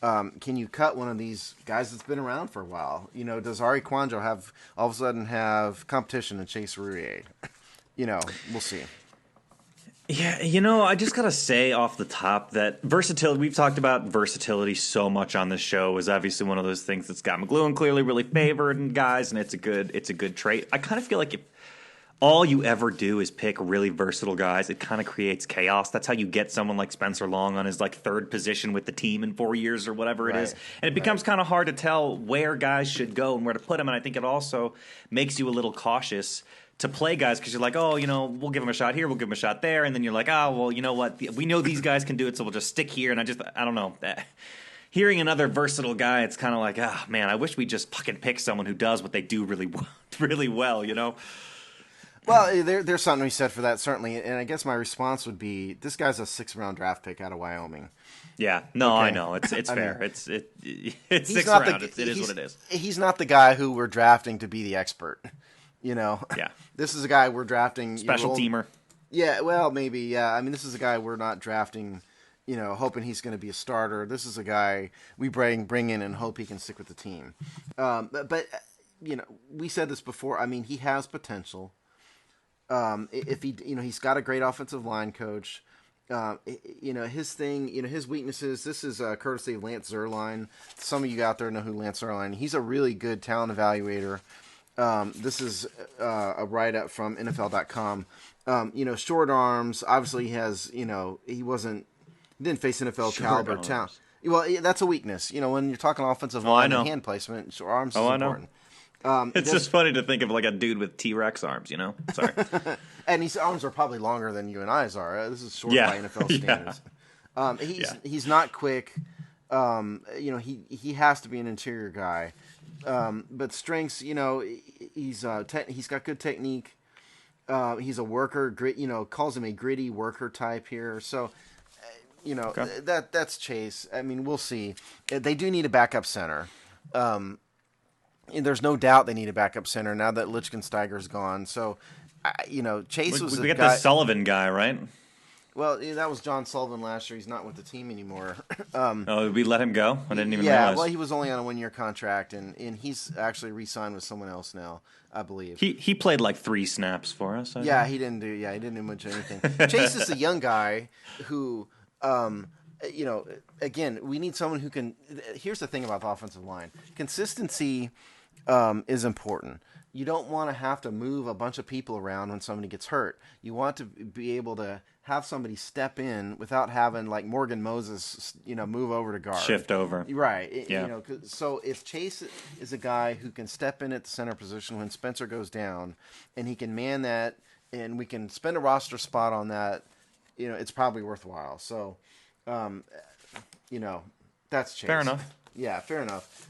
S3: can you cut one of these guys that's been around for a while? Does Ari Kwanjo all of a sudden have competition in Chase Ruier? We'll see.
S1: Yeah, I just got to say off the top that versatility, we've talked about versatility so much on this show, is obviously one of those things that Scott McLuhan clearly really favored in guys, and it's a good trait. I kind of feel like if all you ever do is pick really versatile guys, it kind of creates chaos. That's how you get someone like Spencer Long on his third position with the team in 4 years or whatever it is. And it becomes kind of hard to tell where guys should go and where to put them, and I think it also makes you a little cautious to play guys because you're like, oh, we'll give him a shot here, we'll give him a shot there, and then you're like, oh, well, you know what? We know these guys can do it, so we'll just stick here. And I don't know. Hearing another versatile guy, it's kind of like, ah, man, I wish we just fucking pick someone who does what they do really well,
S3: Well, there's something to be said for that, certainly. And I guess my response would be, this guy's a 6th-round draft pick out of Wyoming.
S1: Yeah, no, okay. I know. It's fair. It's 6th round. It is what it is.
S3: He's not the guy who we're drafting to be the expert.
S1: Yeah.
S3: This is a guy we're drafting.
S1: Special teamer.
S3: Yeah, well, maybe, yeah. I mean, this is a guy we're not drafting, hoping he's going to be a starter. This is a guy we bring in and hope he can stick with the team. But we said this before. I mean, he has potential. If he, he's got a great offensive line coach. His thing, his weaknesses. This is courtesy of Lance Zierlein. Some of you out there know who Lance Zierlein. He's a really good talent evaluator. This is a write-up from NFL.com. Short arms. Obviously, he has. He didn't face NFL caliber talent. Well, that's a weakness. When you're talking offensive line and hand placement, short arms is important.
S1: It's just funny to think of like a dude with T-Rex arms, Sorry.
S3: And his arms are probably longer than you and I's are. This is short by NFL standards. He's not quick. He has to be an interior guy. But strengths, he's got good technique. He's a worker, calls him a gritty worker type here. So, okay. That's Chase. I mean, we'll see. They do need a backup center. There's no doubt they need a backup center now that Lichtensteiger's gone. So, Chase was
S1: we got the Sullivan guy, right?
S3: Well, that was John Sullivan last year. He's not with the team anymore.
S1: Did we let him go? I didn't even realize.
S3: Yeah, well, he was only on a 1-year contract, and he's actually re-signed with someone else now, I believe.
S1: He played like 3 snaps for us.
S3: He didn't do much of anything. Chase is a young guy who, again, we need someone who can. Here's the thing about the offensive line: consistency is important. You don't want to have to move a bunch of people around when somebody gets hurt. You want to be able to have somebody step in without having like Morgan Moses, move over to guard.
S1: Shift over.
S3: Right. So if Chase is a guy who can step in at the center position when Spencer goes down and he can man that and we can spend a roster spot on that, it's probably worthwhile. So, that's Chase.
S1: Fair enough.
S3: Yeah, fair enough.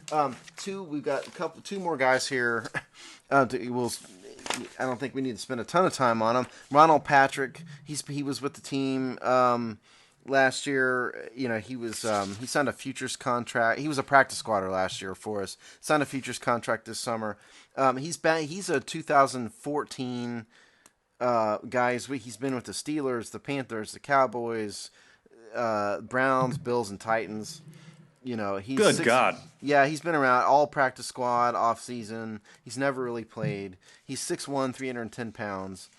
S3: We've got two more guys here. I don't think we need to spend a ton of time on him. Ronald Patrick, he was with the team last year. He signed a futures contract. He was a practice squatter last year for us. Signed a futures contract this summer. He's a 2014 guy. He's been with the Steelers, the Panthers, the Cowboys, Browns, Bills, and Titans. He's
S1: God.
S3: Yeah, he's been around all practice squad, off season. He's never really played. He's 6'1", 310 pounds.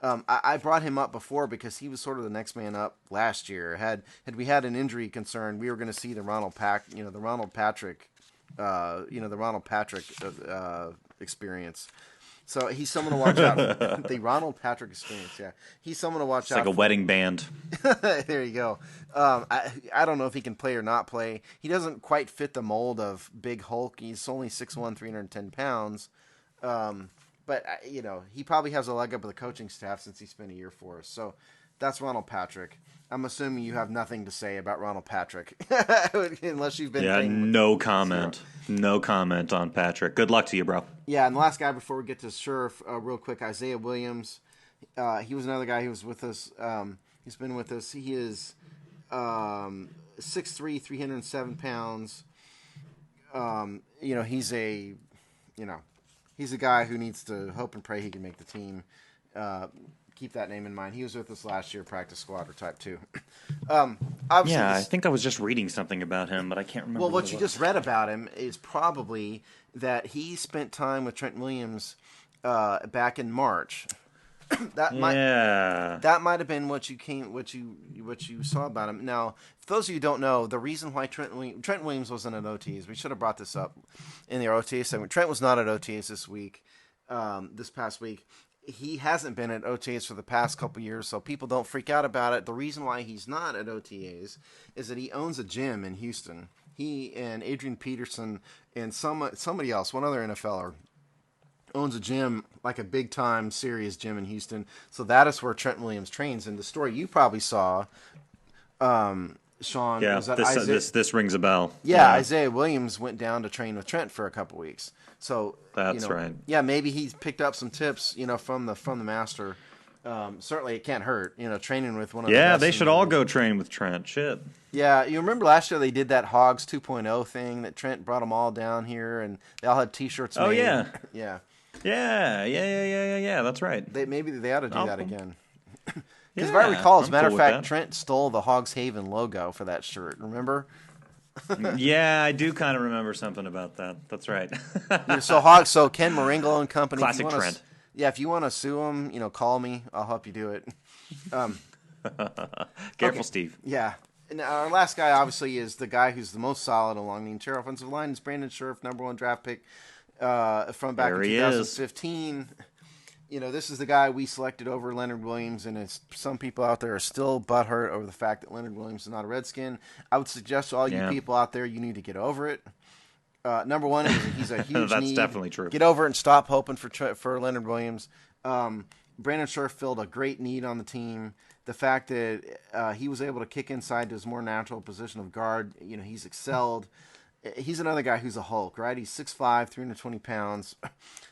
S3: I brought him up before because he was sort of the next man up last year. Had we had an injury concern, we were going to see the Ronald Patrick experience. So he's someone to watch out. The Ronald Patrick experience, yeah. He's someone to watch out.
S1: It's like a wedding band.
S3: There you go. I don't know if he can play or not play. He doesn't quite fit the mold of Big Hulk. He's only 6'1", 310 pounds. But he probably has a leg up with the coaching staff since he spent a year for us. So that's Ronald Patrick. I'm assuming you have nothing to say about Ronald Patrick, unless you've been.
S1: Yeah, no comment. So. No comment on Patrick. Good luck to you, bro.
S3: Yeah, and the last guy before we get to Sheriff, real quick, Isaiah Williams. He was another guy who was with us. He's been with us. He is 6'3", 307 pounds. He's a guy who needs to hope and pray he can make the team. Keep that name in mind. He was with us last year, practice squad or type 2.
S1: I think I was just reading something about him, but I can't remember.
S3: Well, what you just read about him is probably that he spent time with Trent Williams back in March. That might have been what you saw about him. Now, for those of you who don't know, the reason why Trent Williams wasn't at OTAs, we should have brought this up in the OTA segment. Trent was not at OTAs this past week. He hasn't been at OTAs for the past couple years, so people don't freak out about it. The reason why he's not at OTAs is that he owns a gym in Houston. He and Adrian Peterson and somebody else, one other NFLer, owns a gym, like a big-time, serious gym in Houston. So that is where Trent Williams trains. And the story you probably saw, Sean, was that
S1: this rings a bell.
S3: Yeah, Isaiah Williams went down to train with Trent for a couple weeks. So
S1: that's right.
S3: Yeah, maybe he's picked up some tips, from the master. Certainly, it can't hurt, training with one of the best.
S1: Yeah, they should all go train with Trent. Shit.
S3: Yeah, you remember last year they did that Hogs 2.0 thing that Trent brought them all down here, and they all had T-shirts made.
S1: Oh yeah,
S3: yeah.
S1: Yeah. That's right.
S3: Maybe they ought to do that again. Because if I recall, as a matter of fact, Trent stole the Hogs Haven logo for that shirt. Remember?
S1: Yeah, I do kind of remember something about that. That's right.
S3: So Ken Maringolo and company.
S1: Classic Trent.
S3: If you want to sue him, call me. I'll help you do it.
S1: Careful, Steve.
S3: Yeah. And our last guy, obviously, is the guy who's the most solid along the interior offensive line. It's Brandon Scherff, number 1 draft pick from back in 2015. This is the guy we selected over Leonard Williams, and some people out there are still butthurt over the fact that Leonard Williams is not a Redskin. I would suggest to all you people out there, you need to get over it. Number one, he's a huge
S1: That's
S3: need.
S1: definitely true.
S3: Get over it and stop hoping for Leonard Williams. Brandon Scherff filled a great need on the team. The fact that he was able to kick inside to his more natural position of guard, he's excelled. He's another guy who's a Hulk, right? He's 6'5", 320 pounds.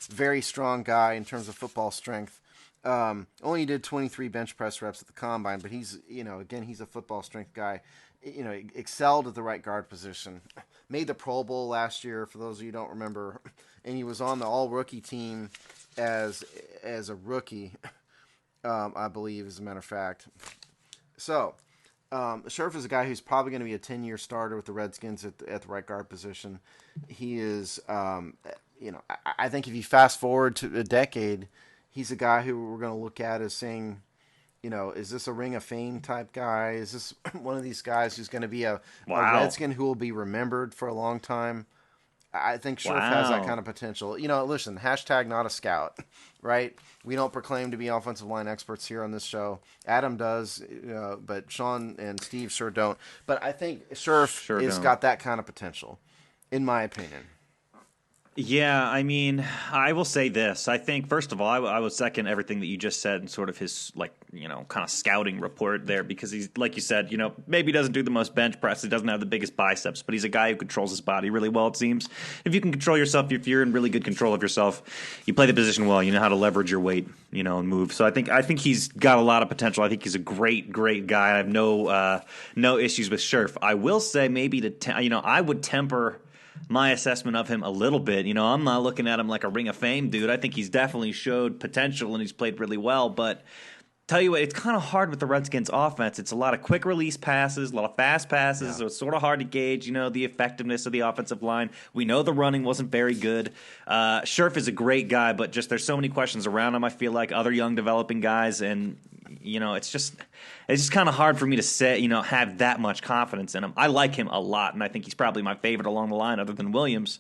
S3: Very strong guy in terms of football strength. Only did 23 bench press reps at the combine, but he's a football strength guy. Excelled at the right guard position. Made the Pro Bowl last year, for those of you who don't remember. And he was on the all-rookie team as a rookie, I believe, as a matter of fact. So, Scherff is a guy who's probably going to be a 10-year starter with the Redskins at the right guard position. He is, I think if you fast forward to a decade, he's a guy who we're going to look at as saying, is this a Ring of Fame type guy? Is this one of these guys who's going to be a Redskin who will be remembered for a long time? I think Scherff has that kind of potential. Listen, hashtag not a scout, right? We don't proclaim to be offensive line experts here on this show. Adam does, but Sean and Steve sure don't. But I think Scherff has got that kind of potential, in my opinion.
S1: Yeah, I mean, I will say this. I think, first of all, I would second everything that you just said and sort of his, like, kind of scouting report there because he's, like you said, maybe he doesn't do the most bench press. He doesn't have the biggest biceps, but he's a guy who controls his body really well, it seems. If you can control yourself, if you're in really good control of yourself, you play the position well, you know how to leverage your weight, and move. So I think he's got a lot of potential. I think he's a great, great guy. I have no issues with Scherf. I will say maybe I would temper my assessment of him a little bit. I'm not looking at him like a Ring of Fame dude. I think he's definitely showed potential and he's played really well. But tell you what, it's kind of hard with the Redskins offense. It's a lot of quick release passes, a lot of fast passes, so it's sort of hard to gauge, the effectiveness of the offensive line. We know the running wasn't very good. Scherf is a great guy, but just there's so many questions around him, I feel like, other young developing guys, and it's just kind of hard for me to say, have that much confidence in him. I like him a lot, and I think he's probably my favorite along the line other than Williams.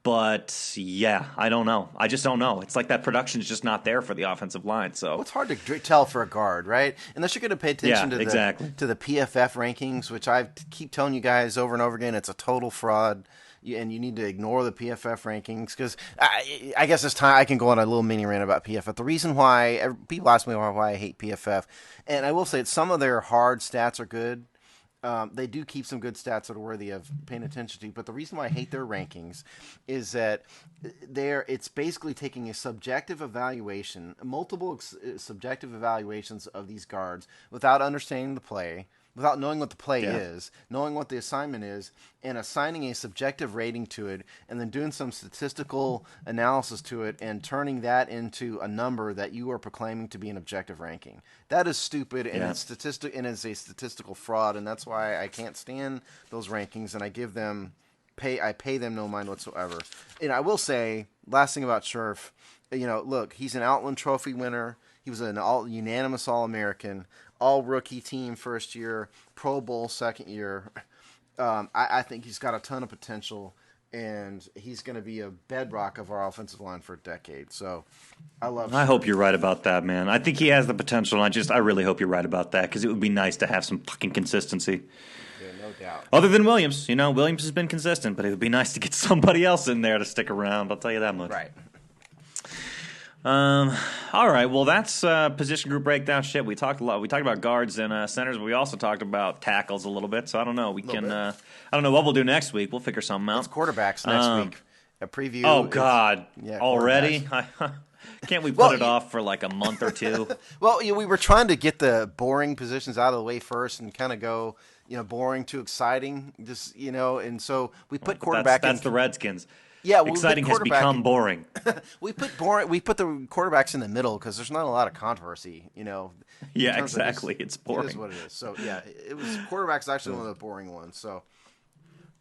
S1: But, yeah, I don't know. I just don't know. It's like that production is just not there for the offensive line. So
S3: Well, it's hard to tell for a guard, right? Unless you're going to pay attention to the PFF rankings, which I keep telling you guys over and over again, it's a total fraud. And you need to ignore the PFF rankings because I guess it's time I can go on a little mini rant about PFF. The reason why people ask me why I hate PFF, and I will say that some of their hard stats are good. They do keep some good stats that are worthy of paying attention to. But the reason why I hate their rankings is that it's basically taking a subjective evaluation, multiple subjective evaluations of these guards without understanding the play, without knowing what the play is, knowing what the assignment is, and assigning a subjective rating to it, and then doing some statistical analysis to it, and turning that into a number that you are proclaiming to be an objective ranking. That is stupid, and it's a statistical fraud, and that's why I can't stand those rankings, and I pay them no mind whatsoever. And I will say, last thing about Scherf, look, he's an Outland Trophy winner. He was an unanimous All-American, All-Rookie team first year, Pro Bowl second year. I think he's got a ton of potential, and he's going to be a bedrock of our offensive line for a decade. So I
S1: hope you're right about that, man. I think he has the potential, and I really hope you're right about that because it would be nice to have some fucking consistency.
S3: Yeah, no doubt.
S1: Other than Williams, Williams has been consistent, but it would be nice to get somebody else in there to stick around. I'll tell you that much.
S3: Right.
S1: All right. Well, that's position group breakdown shit. We talked a lot. We talked about guards and centers, but we also talked about tackles a little bit. So I don't know. We can. I don't know what we'll do next week. We'll figure something out.
S3: It's quarterbacks next week. A preview.
S1: Oh God! Already? Can't we put it off for like a month or two?
S3: Well, we were trying to get the boring positions out of the way first, and kind of go, boring to exciting. Just and so we put quarterback.
S1: That's the Redskins.
S3: Yeah,
S1: exciting has become boring.
S3: We put the quarterbacks in the middle because there's not a lot of controversy,
S1: Yeah, exactly. It's boring.
S3: It is what it is. So yeah, it was quarterbacks actually one of the boring ones. So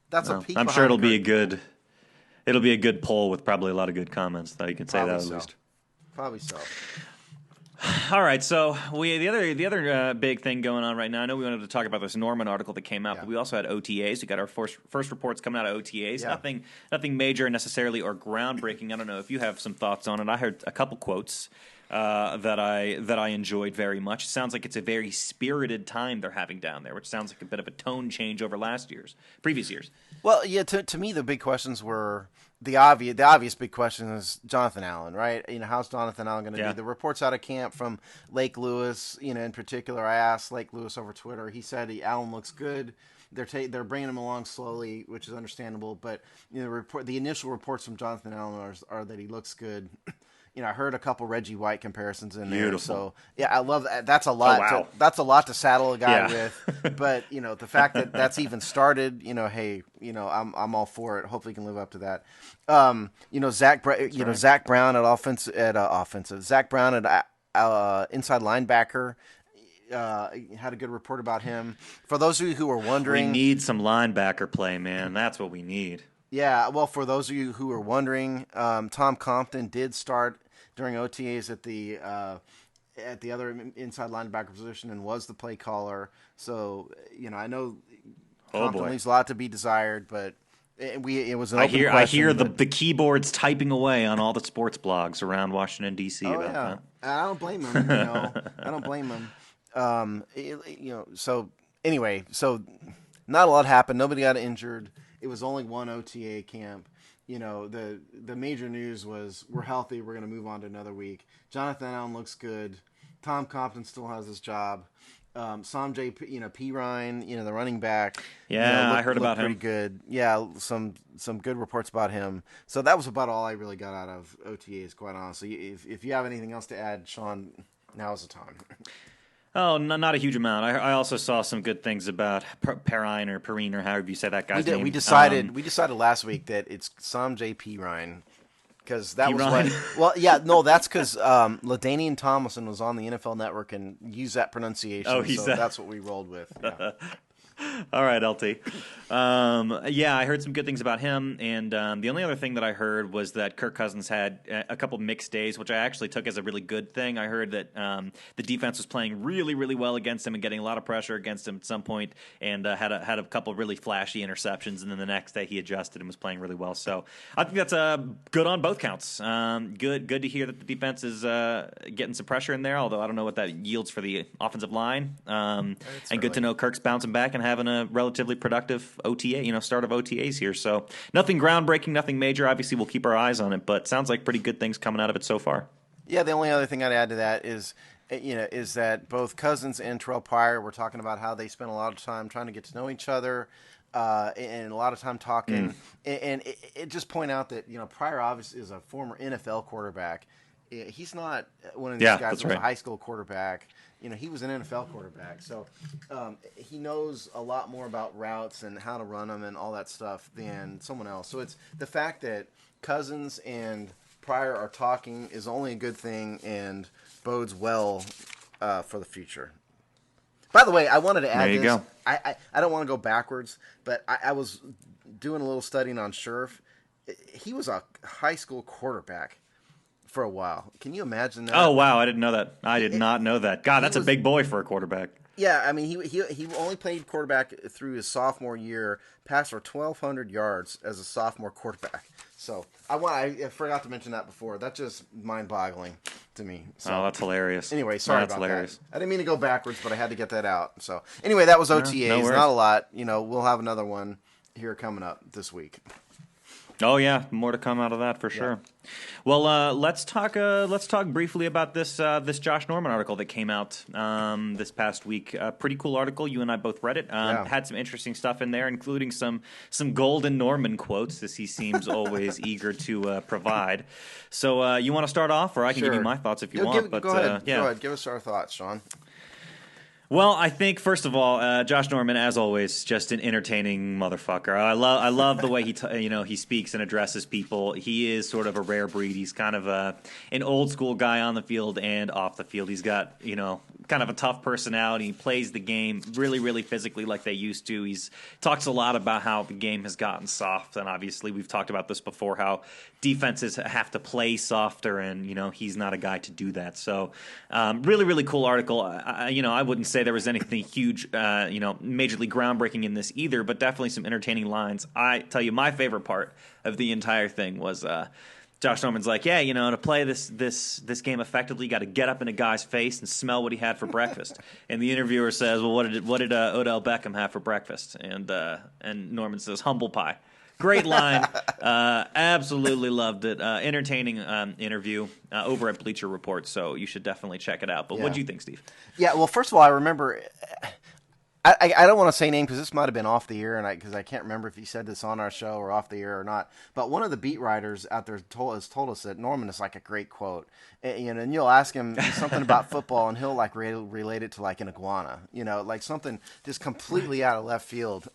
S3: that's a peek.
S1: I'm sure it'll be a good poll with probably a lot of good comments. Though you can say that at least.
S3: Probably so.
S1: All right, so the other big thing going on right now. I know we wanted to talk about this Norman article that came out, but we also had OTAs. We got our first reports coming out of OTAs. Yeah. Nothing major necessarily or groundbreaking. I don't know if you have some thoughts on it. I heard a couple quotes that I enjoyed very much. It sounds like it's a very spirited time they're having down there, which sounds like a bit of a tone change over previous years.
S3: Well, yeah. To me, the big questions were. The obvious big question is Jonathan Allen, right? How's Jonathan Allen going to be? The reports out of camp from Lake Lewis, in particular, I asked Lake Lewis over Twitter. He said Allen looks good. They're bringing him along slowly, which is understandable. But the initial reports from Jonathan Allen are that he looks good. I heard a couple Reggie White comparisons in there.
S1: Beautiful.
S3: So yeah, I love that. That's a lot.
S1: Oh, wow.
S3: That's a lot to saddle a guy with. But the fact that that's even started, hey, I'm all for it. Hopefully, he can live up to that. Zach Brown at offensive. Zach Brown at inside linebacker. Had a good report about him. For those of you who are wondering,
S1: we need some linebacker play, man. That's what we need.
S3: Yeah, well, for those of you who are wondering, Tom Compton did start during OTAs at the other inside linebacker position and was the play caller. So I know Compton leaves a lot to be desired, but it was an open question.
S1: I hear the keyboards typing away on all the sports blogs around Washington D.C. about that.
S3: I don't blame him. I don't blame him. So anyway, so not a lot happened. Nobody got injured. It was only one OTA camp. the major news was we're healthy. We're going to move on to another week. Jonathan Allen looks good. Tom Compton still has his job. Sanjay, Pirine, the running back.
S1: Yeah, I heard about
S3: pretty
S1: him.
S3: good. Yeah, some good reports about him. So that was about all I really got out of OTAs, quite honestly. If you have anything else to add, Sean, now's the time.
S1: Oh, not a huge amount. I also saw some good things about Perrine or however you say that guy's name.
S3: We decided last week that it's Sanjay Pirine. Because that was
S1: Ryan.
S3: That's because LaDainian Tomlinson was on the NFL Network and used that pronunciation.
S1: Oh,
S3: that's what we rolled with. Yeah.
S1: All right, LT. I heard some good things about him, and the only other thing that I heard was that Kirk Cousins had a couple mixed days, which I actually took as a really good thing. I heard that the defense was playing really, really well against him and getting a lot of pressure against him at some point, and had a couple really flashy interceptions, and then the next day he adjusted and was playing really well. So I think that's good on both counts. Good to hear that the defense is getting some pressure in there, although I don't know what that yields for the offensive line. And good to know Kirk's bouncing back and having a relatively productive OTA, start of OTAs here. So nothing groundbreaking, nothing major. Obviously, we'll keep our eyes on it, but sounds like pretty good things coming out of it so far.
S3: Yeah, the only other thing I'd add to that is that both Cousins and Terrell Pryor were talking about how they spent a lot of time trying to get to know each other and a lot of time talking. And it just point out that, Pryor obviously is a former NFL quarterback. He's not one of these guys who's a high school quarterback. He was an NFL quarterback, so he knows a lot more about routes and how to run them and all that stuff than someone else. So it's the fact that Cousins and Pryor are talking is only a good thing and bodes well for the future. By the way, I wanted to add
S1: there you
S3: this.
S1: Go.
S3: I don't want to go backwards, but I was doing a little studying on Scherf. He was a high school quarterback for a while. Can you imagine that?
S1: Oh, wow. I didn't know that. I did not know that. God, that's a big boy for a quarterback.
S3: Yeah, I mean, he only played quarterback through his sophomore year, passed for 1,200 yards as a sophomore quarterback. So I forgot to mention that before. That's just mind-boggling to me. So,
S1: oh, that's hilarious.
S3: Anyway, sorry about
S1: hilarious.
S3: that. I didn't mean to go backwards, but I had to get that out. So anyway, that was OTAs.
S1: No
S3: not a lot. We'll have another one here coming up this week.
S1: Oh yeah, more to come out of that for sure. Well, let's talk briefly about this Josh Norman article that came out this past week. Pretty cool article. You and I both read it. Had some interesting stuff in there, including some golden Norman quotes, as he seems always eager to provide. So you want to start off, or I can give you my thoughts if you want.
S3: Go ahead. Go ahead. Give us our thoughts, Sean.
S1: Well, I think first of all, Josh Norman, as always, just an entertaining motherfucker. I love the way he speaks and addresses people. He is sort of a rare breed. He's kind of an old school guy on the field and off the field. He's got kind of a tough personality. He plays the game really, really physically like they used to. He's talks a lot about how the game has gotten soft, and obviously we've talked about this before, how defenses have to play softer, and he's not a guy to do that. So really, really cool article. I wouldn't say there was anything huge, majorly groundbreaking in this either, but definitely some entertaining lines. I tell you, my favorite part of the entire thing was Josh Norman's like, to play this game effectively, you got to get up in a guy's face and smell what he had for breakfast. And the interviewer says, well, what did Odell Beckham have for breakfast? And Norman says, humble pie. Great line. Absolutely loved it. Entertaining interview over at Bleacher Report, so you should definitely check it out. But what do you think, Steve?
S3: Yeah, well, first of all, I remember I don't want to say name because this might have been off the air, and because I can't remember if he said this on our show or off the air or not. But one of the beat writers out there has told us that Norman is like a great quote, and you'll ask him something about football, and he'll like relate it to like an iguana, like something just completely out of left field.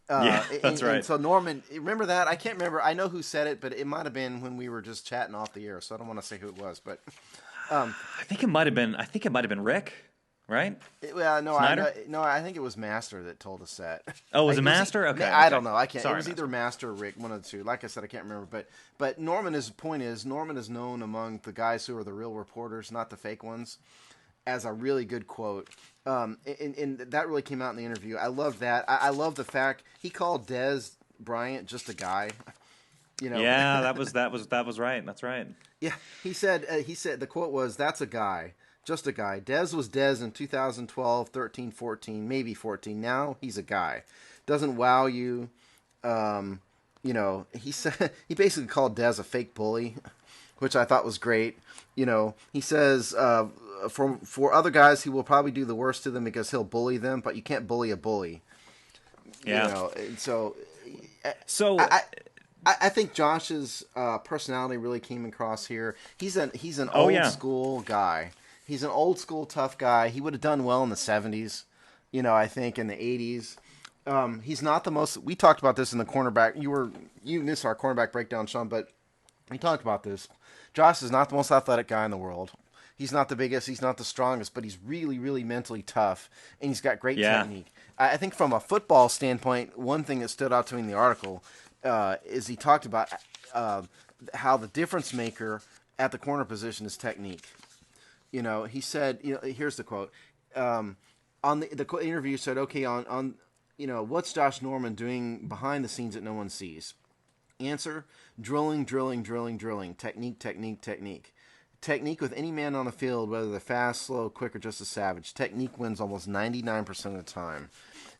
S1: That's right.
S3: And so Norman, remember that? I can't remember. I know who said it, but it might have been when we were just chatting off the air, so I don't want to say who it was. But
S1: I think it might have been Rick. Right?
S3: I think it was Master that told us that.
S1: Oh, was it Master? Okay.
S3: I don't know. I can't.
S1: Sorry,
S3: it was either Master or Rick, one of the two. Like I said, I can't remember. But Norman's point is Norman is known among the guys who are the real reporters, not the fake ones, as a really good quote. And that really came out in the interview. I love that. I love the fact he called Dez Bryant just a guy.
S1: Yeah, that was right. That's right.
S3: Yeah, he said the quote was, "That's a guy." Just a guy. Dez was Dez in 2012, 13, 14, maybe 14. Now he's a guy. Doesn't wow you. he said he basically called Dez a fake bully, which I thought was great. He says for other guys, he will probably do the worst to them because he'll bully them, but you can't bully a bully.
S1: Yeah.
S3: And so
S1: So
S3: I think Josh's personality really came across here. He's an
S1: Oh,
S3: old
S1: yeah.
S3: school guy. He's an old school tough guy. He would have done well in the 70s. I think in the 80s. He's not the most. We talked about this in the cornerback. You missed our cornerback breakdown, Sean, but we talked about this. Josh is not the most athletic guy in the world. He's not the biggest. He's not the strongest, but he's really, really mentally tough, and he's got great technique. I think from a football standpoint, one thing that stood out to me in the article is he talked about how the difference maker at the corner position is technique. He said, here's the quote. On the interview said, okay, on what's Josh Norman doing behind the scenes that no one sees? Answer, drilling. Technique. Technique with any man on the field, whether they're fast, slow, quick, or just a savage. Technique wins almost 99% of the time.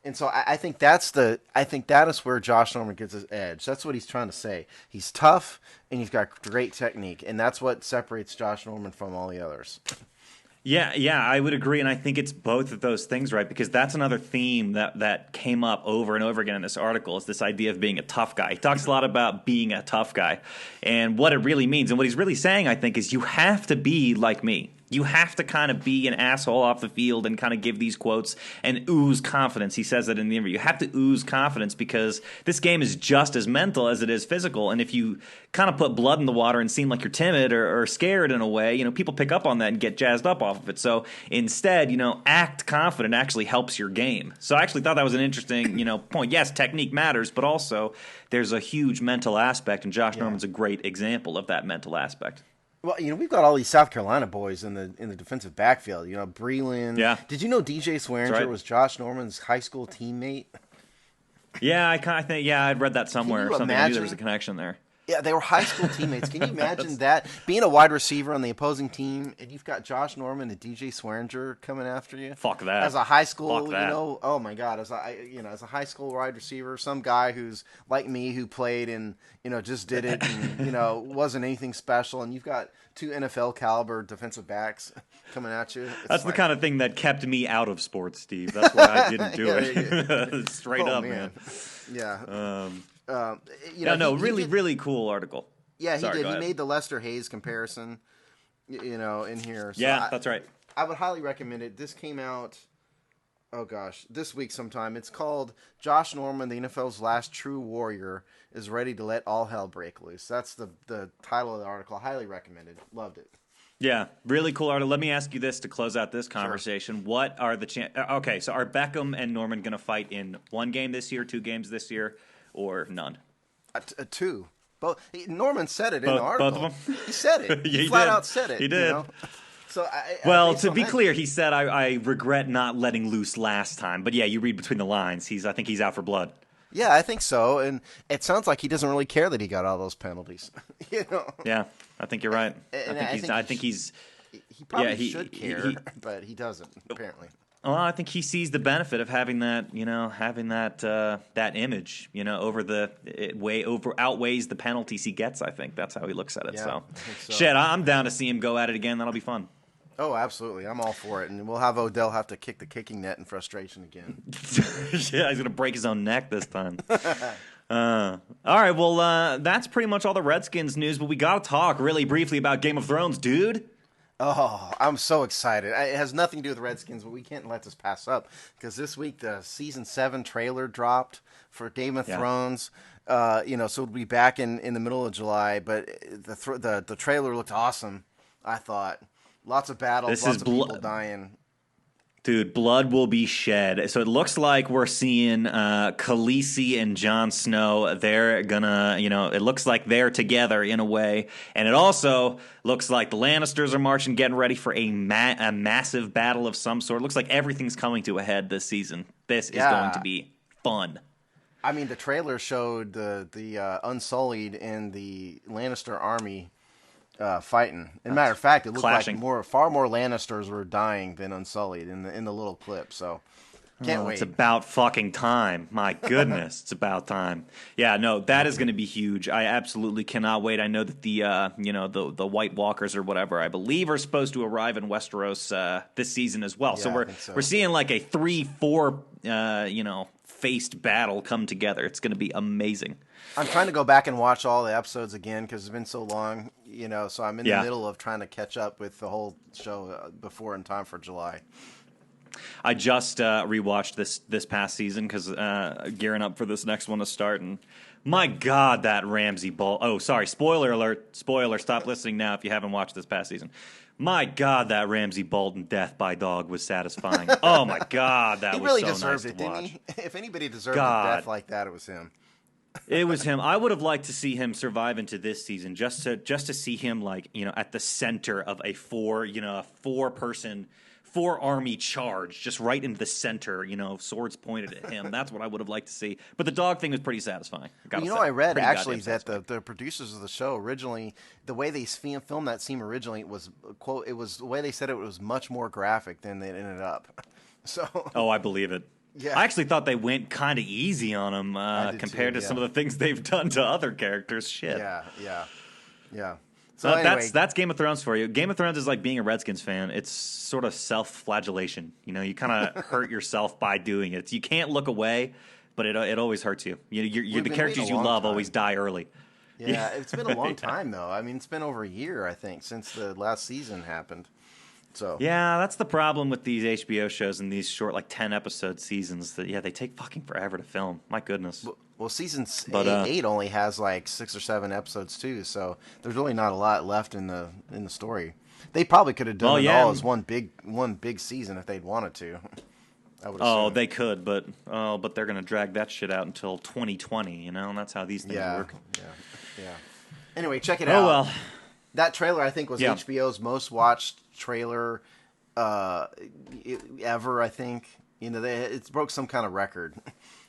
S3: And so I think that is where Josh Norman gets his edge. That's what he's trying to say. He's tough, and he's got great technique, and that's what separates Josh Norman from all the others.
S1: Yeah, I would agree, and I think it's both of those things, right? Because that's another theme that came up over and over again in this article is this idea of being a tough guy. He talks a lot about being a tough guy and what it really means. And what he's really saying, I think, is you have to be like me. You have to kind of be an asshole off the field and kind of give these quotes and ooze confidence. He says that in the interview. You have to ooze confidence because this game is just as mental as it is physical. And if you kind of put blood in the water and seem like you're timid or scared in a way, people pick up on that and get jazzed up off of it. So instead, act confident actually helps your game. So I actually thought that was an interesting, point. Yes, technique matters, but also there's a huge mental aspect, and Josh Norman's a great example of that mental aspect.
S3: Well, we've got all these South Carolina boys in the defensive backfield. Breland.
S1: Yeah.
S3: Did you know DJ Swearinger was Josh Norman's high school teammate?
S1: Yeah, I kind of think. Yeah, I'd read that somewhere. I knew there was a connection there.
S3: Yeah, they were high school teammates. Can you imagine that? Being a wide receiver on the opposing team, and you've got Josh Norman and DJ Swearinger coming after you.
S1: Fuck that.
S3: As a high school,
S1: Fuck that.
S3: Oh my God, as a high school wide receiver, some guy who's like me who played and just did it and wasn't anything special, and you've got two NFL caliber defensive backs coming at you.
S1: That's the kind of thing that kept me out of sports, Steve. That's why I didn't do it. Straight up, man.
S3: Yeah.
S1: Really cool article.
S3: Yeah, he did. He made the Lester Hayes comparison, in here. So
S1: yeah, that's right.
S3: I would highly recommend it. This came out, this week sometime. It's called Josh Norman, the NFL's Last True Warrior, is Ready to Let All Hell Break Loose. That's the title of the article. Highly recommended. Loved it.
S1: Yeah, really cool article. Let me ask you this to close out this conversation. Sure. What are the okay, so are Beckham and Norman going to fight in one game this year, 2 games this year, or none?
S3: 2. Norman said it in the article.
S1: Both of them?
S3: He said it.
S1: Yeah,
S3: he flat out said it.
S1: He did.
S3: So
S1: to be clear, he said, I regret not letting loose last time. But yeah, you read between the lines. I think he's out for blood.
S3: Yeah, I think so. And it sounds like he doesn't really care that he got all those penalties.
S1: Yeah, I think you're right. I think he's.
S3: He probably should care, but he doesn't, apparently.
S1: Well, I think he sees the benefit of having that, that image, outweighs the penalties he gets. I think that's how he looks at it.
S3: Yeah,
S1: so,
S3: so.
S1: Shit, I'm down to see him go at it again. That'll be fun.
S3: Oh, absolutely. I'm all for it. And we'll have Odell have to kick the kicking net in frustration again.
S1: Yeah, he's going to break his own neck this time. All right, well, that's pretty much all the Redskins news, but we got to talk really briefly about Game of Thrones, dude.
S3: Oh, I'm so excited. It has nothing to do with the Redskins, but we can't let this pass up because this week the Season 7 trailer dropped for Game of Thrones. So it'll be back in the middle of July, but the trailer looked awesome, I thought. Lots of battles, lots of people dying.
S1: Dude, blood will be shed. So it looks like we're seeing Khaleesi and Jon Snow. They're gonna, it looks like they're together in a way. And it also looks like the Lannisters are marching, getting ready for a massive battle of some sort. It looks like everything's coming to a head this season. This is going to be fun.
S3: I mean, the trailer showed the Unsullied and the Lannister army fighting. As a matter of fact, it looked like far more Lannisters were dying than Unsullied in the little clip. So Can't wait.
S1: It's about fucking time. My goodness, it's about time. Yeah, no, that is going to be huge. I absolutely cannot wait. I know that the White Walkers or whatever, I believe, are supposed to arrive in Westeros this season as well.
S3: Yeah,
S1: So we're seeing like a 3-4 faced battle come together. It's going to be amazing.
S3: I'm trying to go back and watch all the episodes again because it's been so long, so I'm in the middle of trying to catch up with the whole show before in time for July.
S1: I just rewatched this past season because gearing up for this next one to start, and my God, that Ramsay ball! Oh, sorry, spoiler alert! Spoiler! Stop listening now if you haven't watched this past season. My God, that Ramsay Bolton death by dog was satisfying. Oh my God, that
S3: he
S1: was
S3: really
S1: so
S3: deserved
S1: nice
S3: it,
S1: to
S3: didn't
S1: watch.
S3: he? If anybody deserved a death like that, it was him.
S1: It was him. I would have liked to see him survive into this season, just to see him at the center of a four-person, 4-army charge, just right into the center. Swords pointed at him. That's what I would have liked to see. But the dog thing was pretty satisfying.
S3: I read actually that the producers of the show originally, the way they filmed that scene originally was quote. It was the way they said it was much more graphic than it ended up. So.
S1: Oh, I believe it.
S3: Yeah.
S1: I actually thought they went kind of easy on him compared to some of the things they've done to other characters. Shit.
S3: Yeah.
S1: So anyway, that's Game of Thrones for you. Game of Thrones is like being a Redskins fan. It's sort of self-flagellation. You kind of hurt yourself by doing it. You can't look away, but it always hurts you. The characters you love always die early.
S3: Yeah, it's been a long time though. I mean, it's been over a year, I think, since the last season happened. So
S1: yeah, that's the problem with these HBO shows and these short, 10-episode seasons. That they take fucking forever to film. My goodness.
S3: Well, season 8 only has 6 or 7 episodes too, so there's really not a lot left in the story. They probably could have done it all as one big season if they'd wanted to. I would assume.
S1: They could, but they're gonna drag that shit out until 2020. And that's how these things work.
S3: Yeah. Anyway, check it out.
S1: Oh well.
S3: That trailer, I think, was HBO's most watched trailer ever, I think. It broke some kind of record.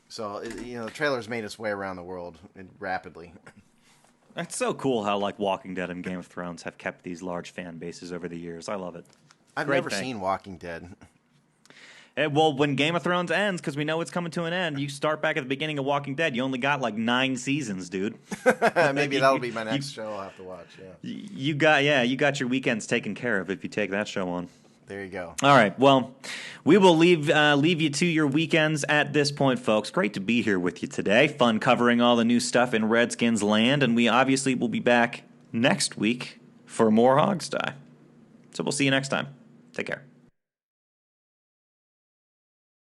S3: So, the trailer's made its way around the world rapidly.
S1: It's so cool how, Walking Dead and Game of Thrones have kept these large fan bases over the years. I love it.
S3: I've never seen Walking Dead.
S1: Well, when Game of Thrones ends, because we know it's coming to an end, you start back at the beginning of Walking Dead. You only got 9 seasons, dude.
S3: Maybe that'll be my next show I'll have to watch. Yeah.
S1: You got your weekends taken care of if you take that show on.
S3: There you go.
S1: All right. Well, we will leave you to your weekends at this point, folks. Great to be here with you today. Fun covering all the new stuff in Redskins land, and we obviously will be back next week for more Hogsty. So we'll see you next time. Take care.